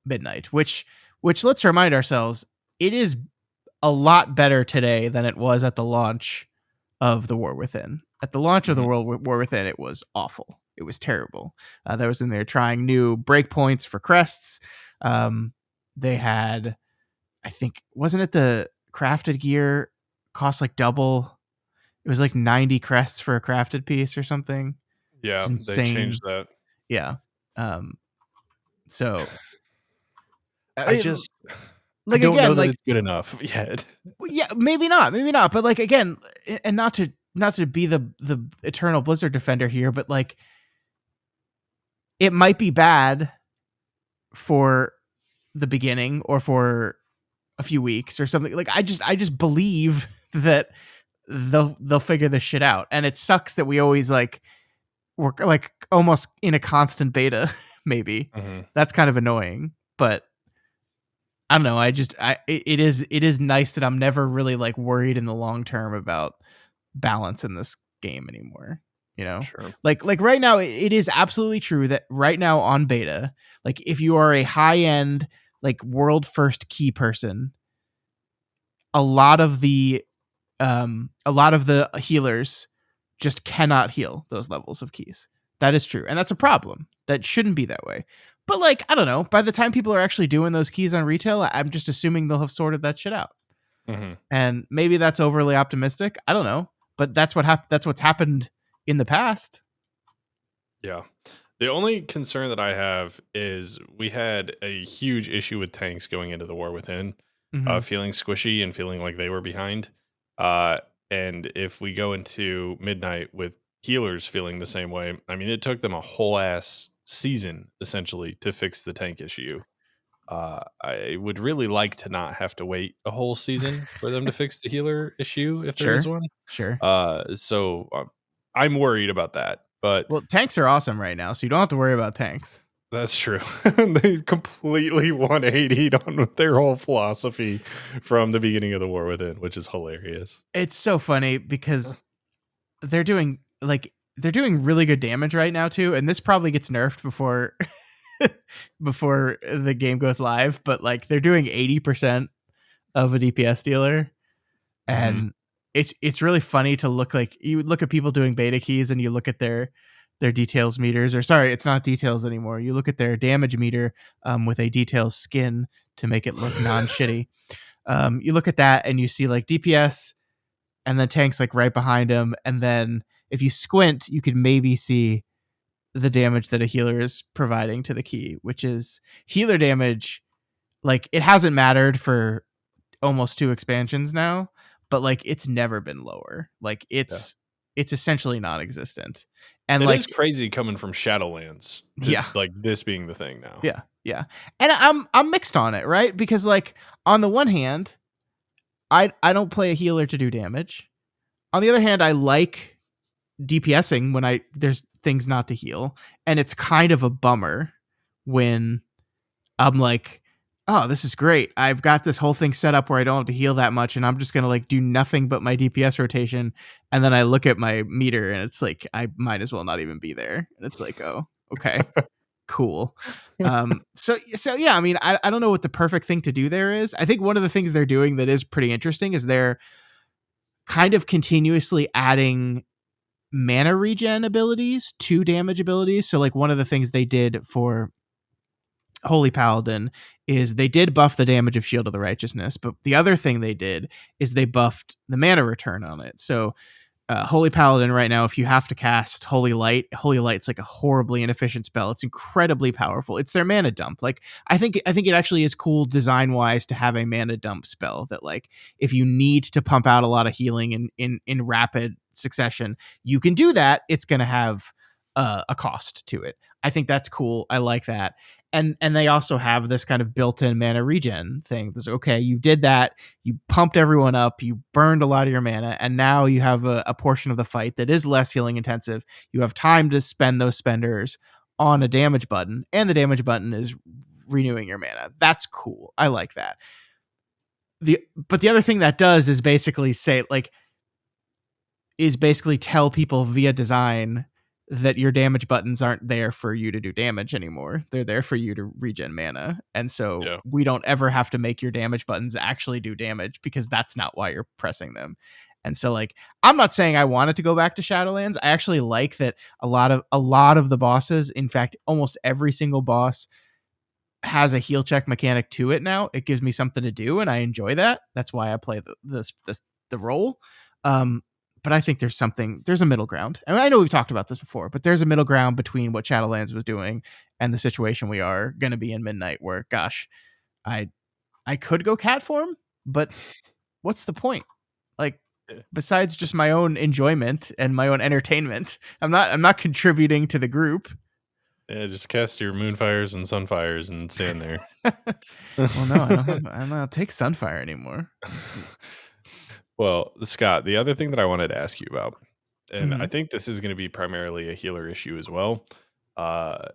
Midnight, which let's remind ourselves, it is a lot better today than it was at the launch of the War Within. At the launch of the War Within, it was awful. It was terrible. That was in there trying new breakpoints for crests. They had, I think, wasn't it the crafted gear cost like double? It was like 90 crests for a crafted piece or something.
Yeah, they changed that.
Yeah. So
I just
like,
I don't
again,
know that
like,
it's good enough yet.
Yeah, maybe not. But like, again, and not to be the eternal Blizzard defender here, but like, it might be bad for the beginning or for a few weeks or something. Like, I just believe that they'll figure this shit out. And it sucks that we always like we're like almost in a constant beta. Maybe that's kind of annoying, but I don't know. It is nice that I'm never really like worried in the long term about balance in this game anymore. You know,
Sure.
like right now, it is absolutely true that right now on beta, like if you are a high end like world first key person, a lot of the healers just cannot heal those levels of keys. That is true, and that's a problem. That shouldn't be that way. But like, I don't know. By the time people are actually doing those keys on retail, I'm just assuming they'll have sorted that shit out. And maybe that's overly optimistic. I don't know, but that's what's happened in the past.
Yeah. The only concern that I have is we had a huge issue with tanks going into the War Within, feeling squishy and feeling like they were behind. And if we go into Midnight with healers feeling the same way, I mean, it took them a whole ass season essentially to fix the tank issue. I would really like to not have to wait a whole season for them to fix the healer issue if there is one.
Sure.
So I'm worried about that. But
well, tanks are awesome right now, so you don't have to worry about tanks.
That's true. They completely 180'd on their whole philosophy from the beginning of the War Within, which is hilarious.
It's so funny because they're doing really good damage right now too, and this probably gets nerfed before before the game goes live, but like they're doing 80% of a DPS dealer, and it's really funny to look like you would look at people doing beta keys and you look at their details meters, or sorry, it's not details anymore. You look at their damage meter with a details skin to make it look non-shitty. You look at that and you see like DPS and then tanks like right behind him, and then if you squint, you could maybe see the damage that a healer is providing to the key, which is healer damage. Like it hasn't mattered for almost 2 expansions now, but like it's never been lower. Like it's essentially non-existent. And
it
like
is crazy coming from Shadowlands to like this being the thing now.
Yeah. And I'm mixed on it, right? Because like on the one hand, I don't play a healer to do damage. On the other hand, I like DPSing when there's things not to heal, and it's kind of a bummer when I'm like, oh, this is great. I've got this whole thing set up where I don't have to heal that much, and I'm just going to like do nothing but my DPS rotation. And then I look at my meter and it's like, I might as well not even be there. And it's like, oh, okay, cool. So yeah, I mean, I don't know what the perfect thing to do there is. I think one of the things they're doing that is pretty interesting is they're kind of continuously adding mana regen abilities to damage abilities. So like one of the things they did for Holy Paladin is they did buff the damage of Shield of the Righteousness, but the other thing they did is they buffed the mana return on it. So Holy Paladin right now, if you have to cast Holy Light's like a horribly inefficient spell. It's incredibly powerful. It's their mana dump. Like I think it actually is cool design wise to have a mana dump spell that like if you need to pump out a lot of healing in rapid succession, you can do that. It's going to have a cost to it. I think that's cool. I like that. And they also have this kind of built-in mana regen thing. There's okay, you did that, you pumped everyone up, you burned a lot of your mana, and now you have a portion of the fight that is less healing intensive. You have time to spend those spenders on a damage button, and the damage button is renewing your mana. That's cool. I like that. But the other thing that does is basically tell people via design that your damage buttons aren't there for you to do damage anymore. They're there for you to regen mana. And so we don't ever have to make your damage buttons actually do damage because that's not why you're pressing them. And so like, I'm not saying I want it to go back to Shadowlands. I actually like that a lot of the bosses, in fact, almost every single boss has a heal check mechanic to it now. It gives me something to do and I enjoy that. That's why I play the role. But I think there's a middle ground. And I know we've talked about this before, but there's a middle ground between what Shadowlands was doing and the situation we are going to be in Midnight where, gosh, I could go cat form, but what's the point? Like, besides just my own enjoyment and my own entertainment, I'm not contributing to the group.
Yeah, just cast your Moonfires and Sunfires and stand there.
Well, no, I don't take Sunfire anymore.
Well, Scott, the other thing that I wanted to ask you about, and I
Mhm.
think this is going to be primarily a healer issue as well. Uh,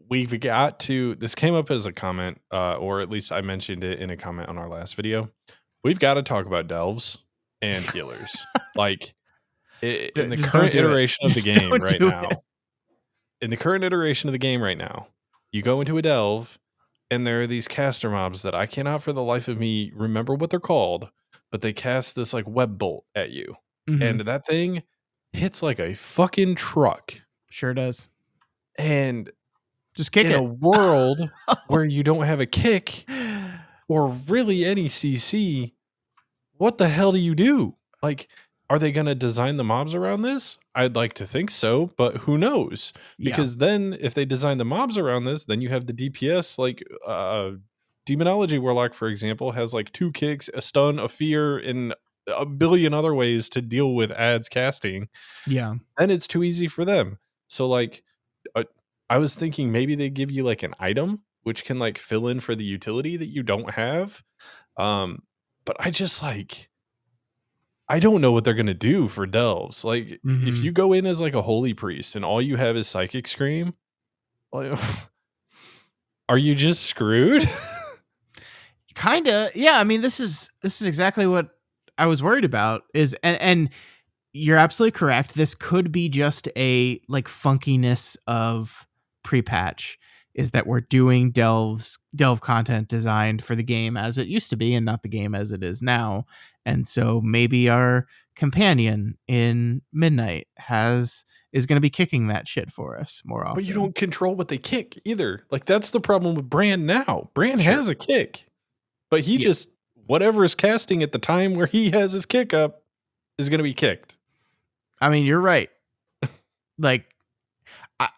we've got to, this came up as a comment, or at least I mentioned it in a comment on our last video. We've got to talk about delves and healers. Like in the
Just don't
current
do it.
iteration of the
Just
game
don't
right
do it.
now, in the current iteration of the game right now, you go into a delve and there are these caster mobs that I cannot for the life of me remember what they're called, but they cast this like web bolt at you. And
Mhm.
that thing hits like a fucking truck.
Sure does.
And
Just kick
in a
it.
world where you don't have a kick or really any CC, what the hell do you do? Like, are they going to design the mobs around this? I'd like to think so, but who knows?
Yeah.
Because then if they design the mobs around this, then you have the DPS, like Demonology Warlock, for example, has like 2 kicks, a stun, a fear, and a billion other ways to deal with ads casting.
Yeah.
And it's too easy for them. So like, I was thinking maybe they give you like an item which can like fill in for the utility that you don't have. But I just like, I don't know what they're gonna do for delves. Like, if
Mhm.
you go in as like a holy priest and all you have is psychic scream, like, are you just screwed?
Kinda. Yeah, I mean this is exactly what I was worried about is and you're absolutely correct. This could be just a like funkiness of pre-patch is that we're doing delve content designed for the game as it used to be and not the game as it is now. And so maybe our companion in Midnight is going to be kicking that shit for us more
But you
often.
don't control what they kick either. Like, that's the problem with Brand now. Brand
Sure.
has a kick, but he
Yeah.
just, whatever is casting at the time where he has his kick up is gonna be kicked.
I mean, you're right. Like I,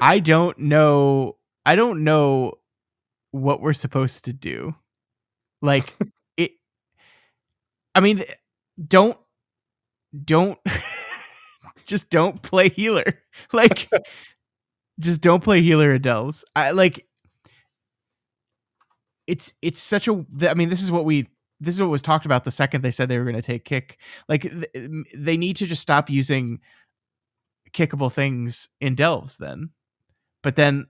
I don't know. I don't know what we're supposed to do. Like it. I mean, don't don't just don't play healer. Like just don't play healer at delves. I like it's such a. I mean, this is what was talked about the second they said they were going to take kick. Like they need to just stop using kickable things in delves then. But then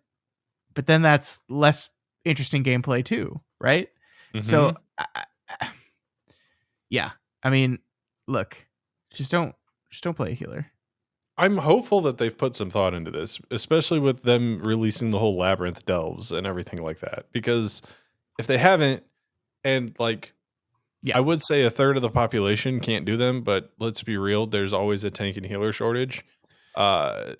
that's less interesting gameplay too, right? So
Mm-hmm.
yeah, I mean, look, just don't play a healer.
I'm hopeful that they've put some thought into this, especially with them releasing the whole labyrinth delves and everything like that. Because if they haven't, and like,
Yeah,
I would say a third of the population can't do them, but let's be real, there's always a tank and healer shortage. Uh,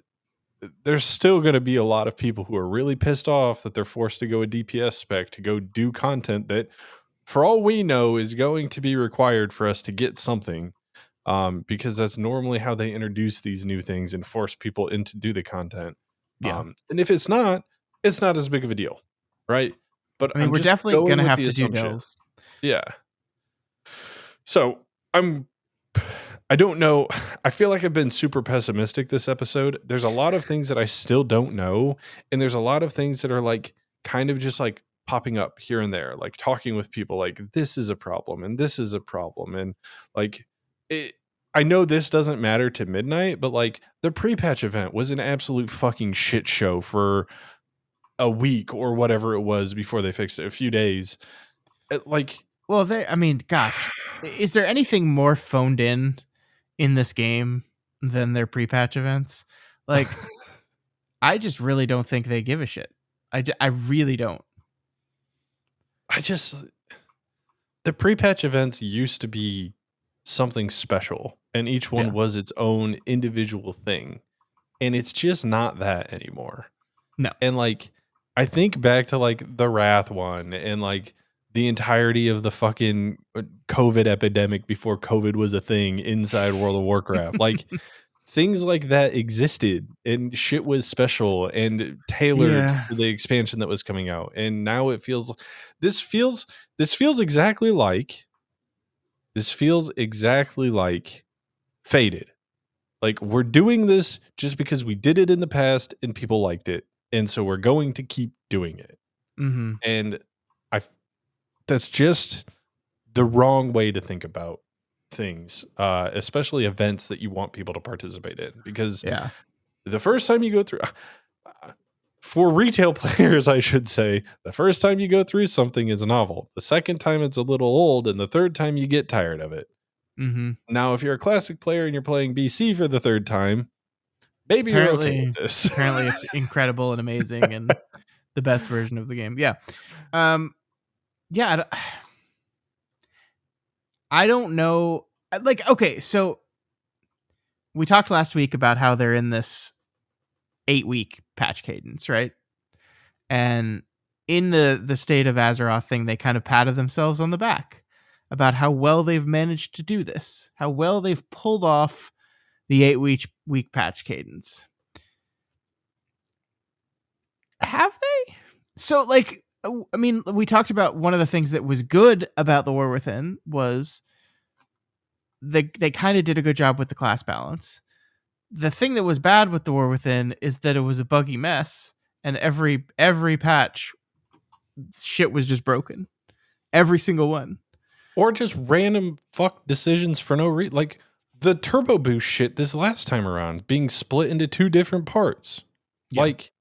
there's still going to be a lot of people who are really pissed off that they're forced to go a DPS spec to go do content that, for all we know, is going to be required for us to get something. Because that's normally how they introduce these new things and force people in to do the content.
yeah.
And if it's not as big of a deal, right? But
I mean,
I'm
we're
just
definitely
going
gonna
with
have
the
to do
assumption.
delves.
Yeah. So I don't know. I feel like I've been super pessimistic this episode. There's a lot of things that I still don't know. And there's a lot of things that are like kind of just like popping up here and there, like talking with people like this is a problem and this is a problem. And like it, I know this doesn't matter to Midnight, but like the pre-patch event was an absolute fucking shit show for a week or whatever it was before they fixed it, a few days. Like,
Well, I mean, gosh, is there anything more phoned in this game than their pre-patch events? Like, I just really don't think they give a shit. I really don't.
I just, the pre-patch events used to be something special and each one
Yeah.
was its own individual thing, and it's just not that anymore.
No.
And like, I think back to like the Wrath one and like the entirety of the fucking COVID epidemic before COVID was a thing inside World of Warcraft. Like, things like that existed and shit was special and tailored
Yeah.
to the expansion that was coming out. And now it feels, this feels this feels exactly like Faded. Like, we're doing this just because we did it in the past and people liked it, and so we're going to keep doing it.
Mm-hmm.
And I that's just the wrong way to think about things, especially events that you want people to participate in. Because
Yeah.
the first time you go through, for retail players, I should say, the first time you go through something is novel. The second time it's a little old, and the third time you get tired of it.
Mm-hmm.
Now, if you're a classic player and you're playing BC for the third time, maybe you're okay with this.
Apparently it's incredible and amazing and the best version of the game. Yeah. Yeah. I don't know. Like, okay, so we talked last week about how they're in this 8-week patch cadence, right? And in the State of Azeroth thing, they kind of patted themselves on the back about how well they've managed to do this, how well they've pulled off the 8-week patch cadence. Have they? So, like, I mean, we talked about one of the things that was good about the War Within was they kind of did a good job with the class balance. The thing that was bad with the War Within is that it was a buggy mess, and every patch, shit was just broken. Every single one.
Or just random fuck decisions for no reason. Like the turbo boost shit this last time around being split into 2 different parts.
Yeah.
Like,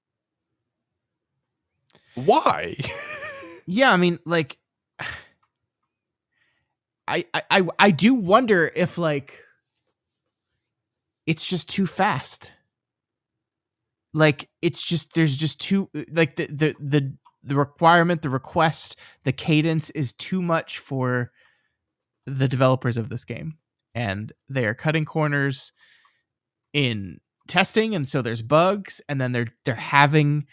why?
Yeah, I mean, like, I do wonder if, like, it's just too fast. Like, it's just, there's just too, like, the requirement, the request, the cadence is too much for the developers of this game. And they are cutting corners in testing, and so there's bugs, and then they're having,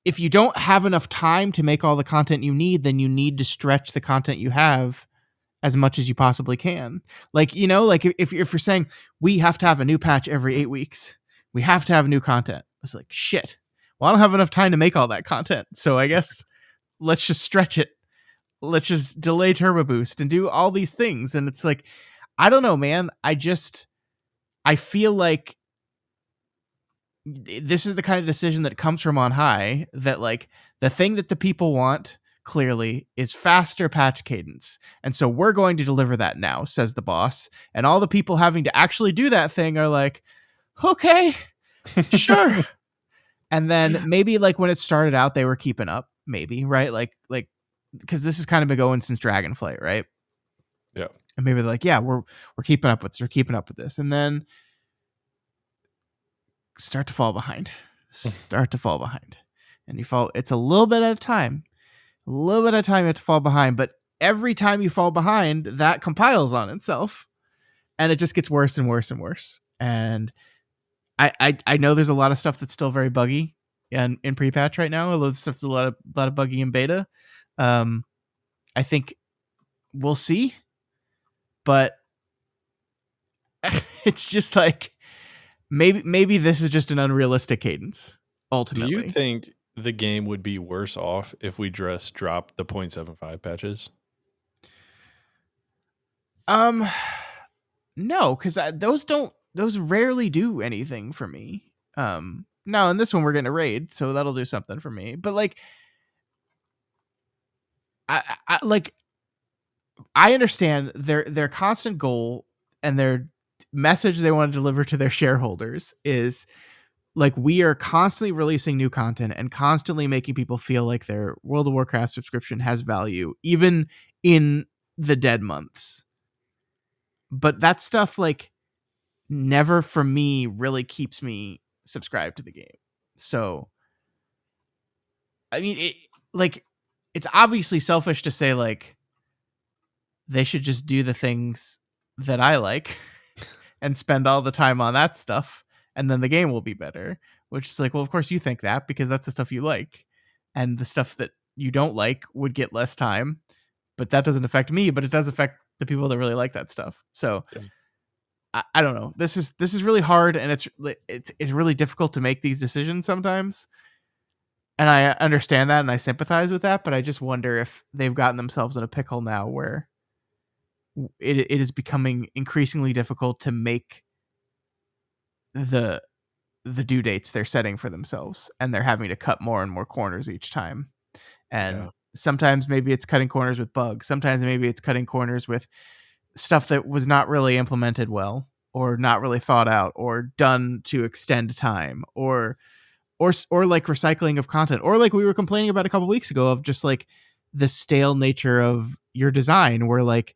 if you don't have enough time to make all the content you need, then you need to stretch the content you have as much as you possibly can. Like, you know, like if you're saying we have to have a new patch every 8 weeks, we have to have new content. It's like, shit. Well, I don't have enough time to make all that content. So I guess let's just stretch it. Let's just delay turbo boost and do all these things. And it's like, I don't know, man. I feel like this is the kind of decision that comes from on high, that like the thing that the people want clearly is faster patch cadence. And so we're going to deliver that now, says the boss. And all the people having to actually do that thing are like, okay, sure. And then maybe like when it started out, they were keeping up, maybe, right? Like, because this has kind of been going since Dragonflight, right?
Yeah.
And maybe they're like, yeah, we're keeping up with this, we're keeping up with this. And then start to fall behind. And you fall, it's a little bit at a time. A little bit at a time you have to fall behind, but every time you fall behind, that compiles on itself. And it just gets worse and worse and worse. And I know there's a lot of stuff that's still very buggy in pre-patch right now. A lot of stuff's a lot of buggy in beta. I think we'll see, but it's just like maybe this is just an unrealistic cadence. Ultimately,
Do you think the game would be worse off if we just dropped the 0.75 patches?
No, because those rarely do anything for me. Now in this one we're getting a raid, so that'll do something for me. But like, I understand their constant goal and their message they want to deliver to their shareholders is like, we are constantly releasing new content and constantly making people feel like their World of Warcraft subscription has value, even in the dead months. But that stuff, like, never for me really keeps me subscribed to the game. So, I mean, it's obviously selfish to say, like, they should just do the things that I like and spend all the time on that stuff, and then the game will be better. Which is like, well, of course you think that because that's the stuff you like. And the stuff that you don't like would get less time, but that doesn't affect me, but it does affect the people that really like that stuff. So yeah. I don't know. This is really hard, and it's really difficult to make these decisions sometimes. And I understand that and I sympathize with that, but I just wonder if they've gotten themselves in a pickle now where it is becoming increasingly difficult to make the due dates they're setting for themselves, and they're having to cut more and more corners each time. And Sometimes maybe it's cutting corners with bugs. Sometimes maybe it's cutting corners with stuff that was not really implemented well, or not really thought out, or done to extend time, or like recycling of content, or like we were complaining about a couple weeks ago of just like the stale nature of your design, where like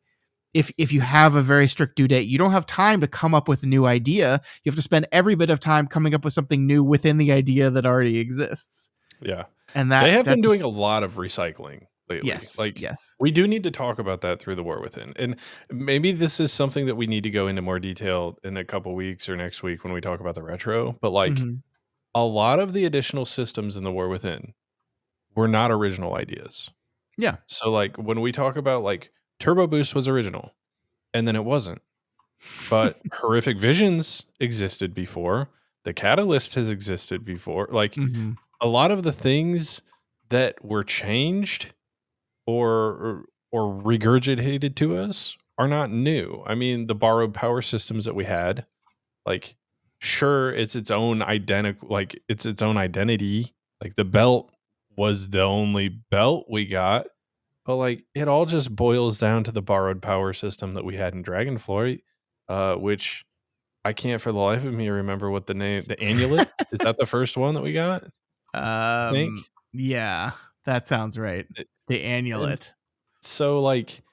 if you have a very strict due date, you don't have time to come up with a new idea. You have to spend every bit of time coming up with something new within the idea that already exists.
Yeah.
And
They have
that
been doing
just,
a lot of recycling lately.
yes,
Like,
yes.
we do need to talk about that through the War Within. And maybe this is something that we need to go into more detail in a couple weeks or next week when we talk about the retro. But like,
Mm-hmm.
a lot of the additional systems in the War Within were not original ideas.
Yeah.
So like when we talk about like Turbo Boost was original and then it wasn't. But Horrific Visions existed before. The Catalyst has existed before. Like
Mm-hmm.
a lot of the things that were changed or regurgitated to us are not new. I mean, the borrowed power systems that we had, like sure it's its own identical, like it's its own identity. Like the belt was the only belt we got, but like it all just boils down to the borrowed power system that we had in Dragonflight, which I can't for the life of me remember what the name. The Annulet, is that the first one that we got? I think.
Yeah, that sounds right. The
And
Annulet.
so like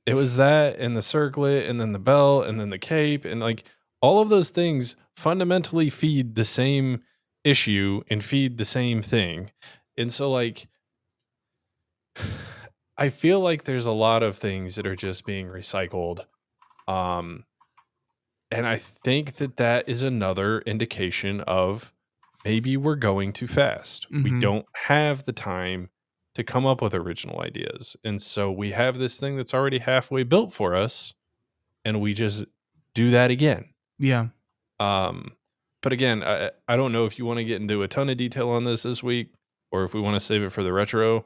it was that and the circlet and then the belt and then the cape and like all of those things fundamentally feed the same issue and feed the same thing. And so like I feel like there's a lot of things that are just being recycled. Um and I think that that is another indication of maybe we're going too fast. We
Mm-hmm.
don't have the time to come up with original ideas. And so we have this thing that's already halfway built for us and we just do that again.
Yeah.
But again, I don't know if you want to get into a ton of detail on this week or if we want to save it for the retro,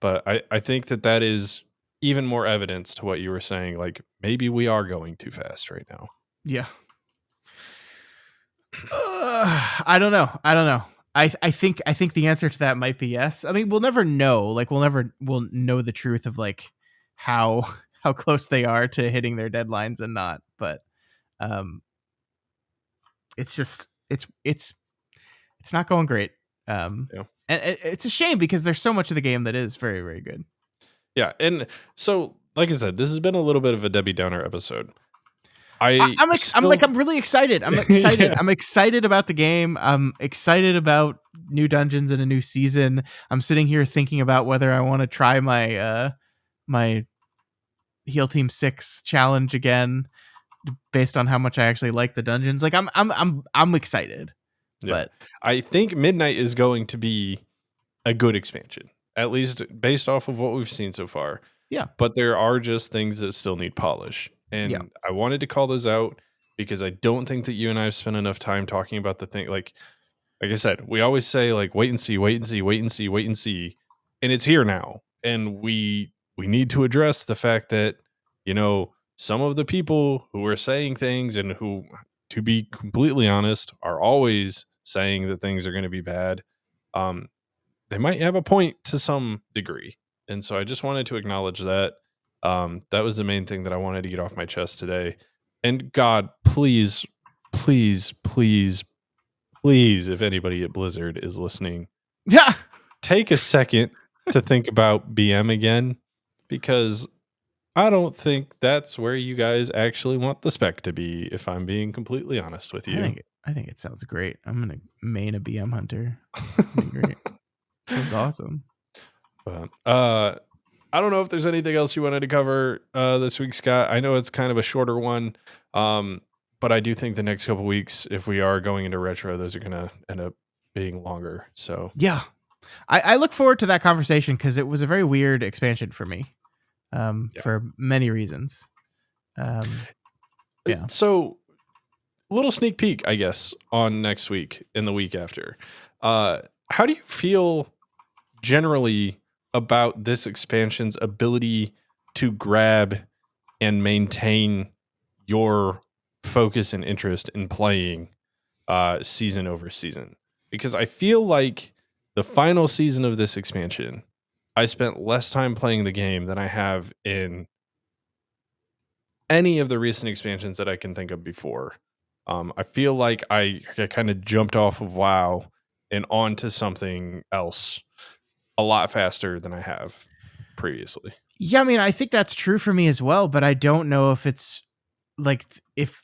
but I think that that is even more evidence to what you were saying. Like maybe we are going too fast right now.
Yeah. I don't know. I think the answer to that might be yes. I mean, we'll never know. Like we'll know the truth of like how close they are to hitting their deadlines and not. But it's just it's not going great.
Yeah.
And it's a shame because there's so much of the game that is very, very good.
Yeah. And so, like I said, this has been a little bit of a Debbie Downer episode.
I'm really excited. I'm excited.
Yeah.
I'm excited about the game. I'm excited about new dungeons and a new season. I'm sitting here thinking about whether I want to try my my Heal Team 6 challenge again based on how much I actually like the dungeons. Like I'm excited.
Yeah.
But
I think Midnight is going to be a good expansion, at least based off of what we've seen so far.
Yeah.
But there are just things that still need polish. And
Yeah.
I wanted to call those out because I don't think that you and I have spent enough time talking about the thing. Like I said, we always say like, wait and see, wait and see, wait and see, wait and see. And it's here now. And we need to address the fact that, you know, some of the people who are saying things and who, to be completely honest, are always saying that things are going to be bad. They might have a point to some degree. And so I just wanted to acknowledge that. That was the main thing that I wanted to get off my chest today. And God, please, please, please, please, if anybody at Blizzard is listening,
Yeah.
take a second to think about BM again, because I don't think that's where you guys actually want the spec to be, if I'm being completely honest with you.
I think it sounds great. I'm gonna main a BM hunter. Great. Sounds awesome.
But I don't know if there's anything else you wanted to cover this week, Scott. I know it's kind of a shorter one, but I do think the next couple weeks, if we are going into retro, those are going to end up being longer. So
yeah, I look forward to that conversation because it was a very weird expansion for me, for many reasons. Yeah.
So little sneak peek, I guess, on next week and the week after. How do you feel generally about this expansion's ability to grab and maintain your focus and interest in playing season over season? Because I feel like the final season of this expansion, I spent less time playing the game than I have in any of the recent expansions that I can think of before. I feel like I kind of jumped off of WoW and onto something else a lot faster than I have previously.
Yeah, I mean, I think that's true for me as well, but I don't know if it's like if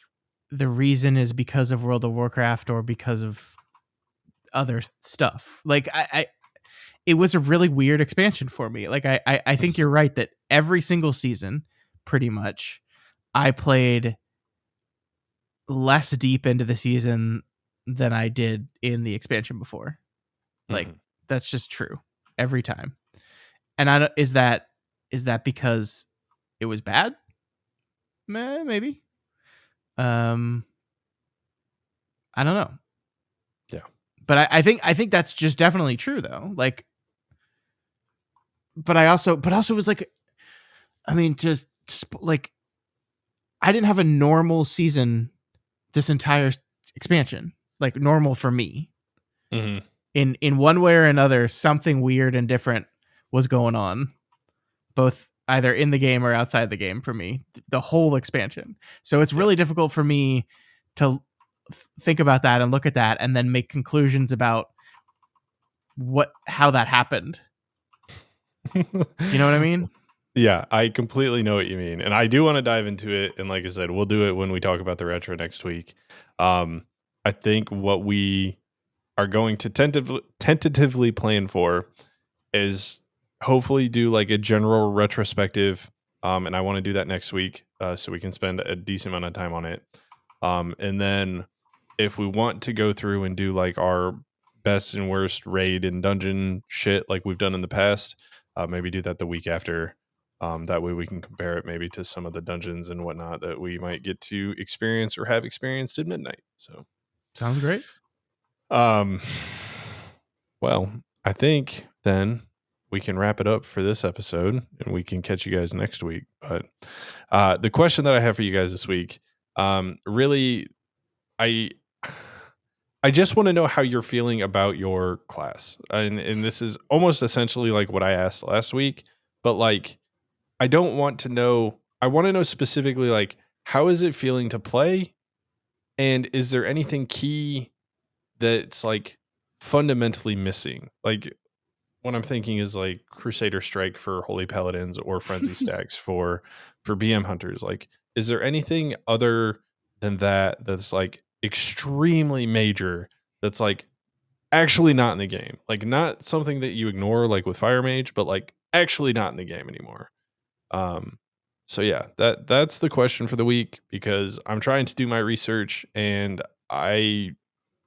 the reason is because of World of Warcraft or because of other stuff. Like it was a really weird expansion for me. Like I think you're right that every single season, pretty much, I played less deep into the season than I did in the expansion before. Like that's just true every time. And I don't, is that because it was bad? Maybe. I don't know.
Yeah.
But I think that's just definitely true though. Like, but also was like, I mean, just like, I didn't have a normal season this entire expansion, like normal for me.
Mm-hmm.
In one way or another, something weird and different was going on, both either in the game or outside the game for me, the whole expansion. So it's really difficult for me to think about that and look at that and then make conclusions about how that happened. You know what I mean?
Yeah, I completely know what you mean. And I do want to dive into it. And like I said, we'll do it when we talk about the retro next week. I think what we are going to tentatively plan for is hopefully do like a general retrospective. And I want to do that next week so we can spend a decent amount of time on it. And then if we want to go through and do like our best and worst raid and dungeon shit like we've done in the past, maybe do that the week after. That way we can compare it maybe to some of the dungeons and whatnot that we might get to experience or have experienced at midnight. So
sounds great.
Well, I think then we can wrap it up for this episode and we can catch you guys next week. But the question that I have for you guys this week, really, I just want to know how you're feeling about your class. And this is almost essentially like what I asked last week, but like, I don't want to know. I want to know specifically, like, how is it feeling to play? And is there anything key that's like fundamentally missing? Like, what I'm thinking is like Crusader Strike for Holy Paladins or Frenzy Stacks for BM Hunters. Like, is there anything other than that that's like extremely major that's like actually not in the game? Like, not something that you ignore like with Fire Mage, but like actually not in the game anymore. So yeah, that's the question for the week, because I'm trying to do my research and I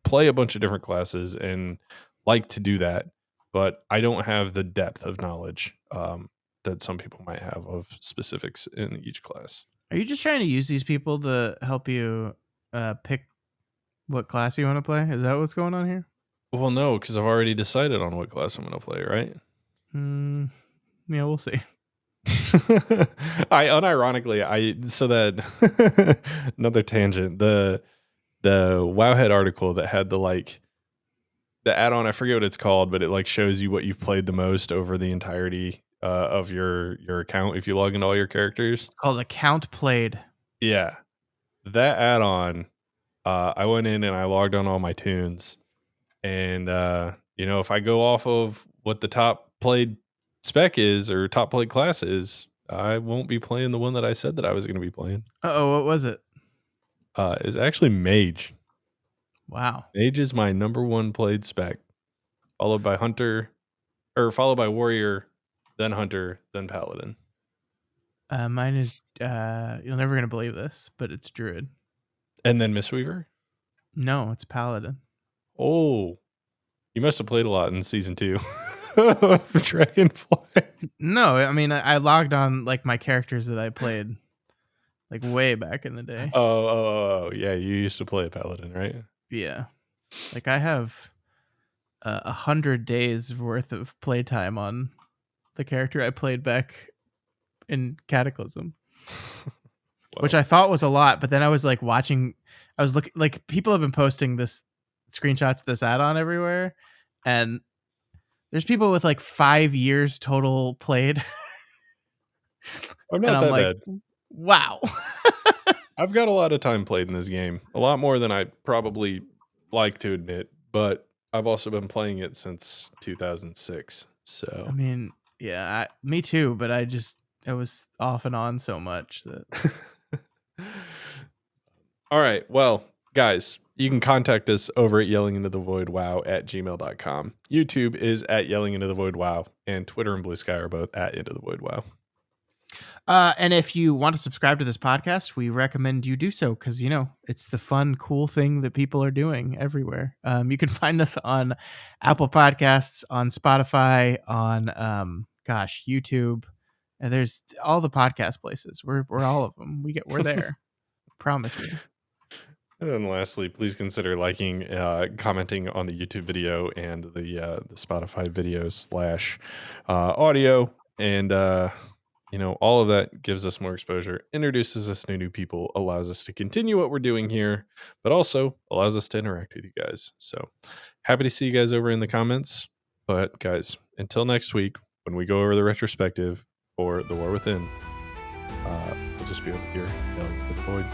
play a bunch of different classes and like to do that, but I don't have the depth of knowledge that some people might have of specifics in each class.
Are you just trying to use these people to help you pick what class you want to play? Is that what's going on here?
Well, no, because I've already decided on what class I'm going to play, right?
Yeah, we'll see.
I unironically, so that another tangent, the Wowhead article that had the add-on, I forget what it's called, but it like shows you what you've played the most over the entirety of your account if you log into all your characters.
It's called account played.
Yeah, that add-on, I went in and I logged on all my tunes, and if I go off of what the top played spec is or top played class is, I won't be playing the one that I said that I was going to be playing.
What was it?
It's actually Mage.
Wow.
Mage is my number one played spec, followed by Warrior, then Hunter, then Paladin.
Mine is you're never gonna believe this, but it's Druid.
And then Mistweaver?
No, it's Paladin.
Oh, you must have played a lot in season 2 of Dragonfly.
No, I mean I logged on like my characters that I played like way back in the day.
Oh, yeah, you used to play a Paladin, right?
Yeah, like I have 100 days worth of playtime on the character I played back in Cataclysm, which I thought was a lot. But then I was like watching, I was looking, like people have been posting this screenshots of this add-on everywhere, and There's people with like 5 years total played.
I'm
And
not
I'm
that
like,
bad.
wow.
I've got a lot of time played in this game, a lot more than I probably like to admit, but I've also been playing it since 2006.
I
So,
mean, yeah, me too, but I was off and on so much that
all right. Well, guys, you can contact us over at yellingintothevoidwow@gmail.com. YouTube is at yellingintothevoidwow, and Twitter and Blue Sky are both at Into the Void Wow.
and if you want to subscribe to this podcast, we recommend you do so because, it's the fun, cool thing that people are doing everywhere. You can find us on Apple Podcasts, on Spotify, on, YouTube. And there's all the podcast places. We're all of them. We're there. Promise you.
And then lastly, please consider liking, commenting on the YouTube video and the Spotify video / audio. And, all of that gives us more exposure, introduces us to new people, allows us to continue what we're doing here, but also allows us to interact with you guys. So happy to see you guys over in the comments. But guys, until next week, when we go over the retrospective for The War Within, we'll just be over here yelling at the void.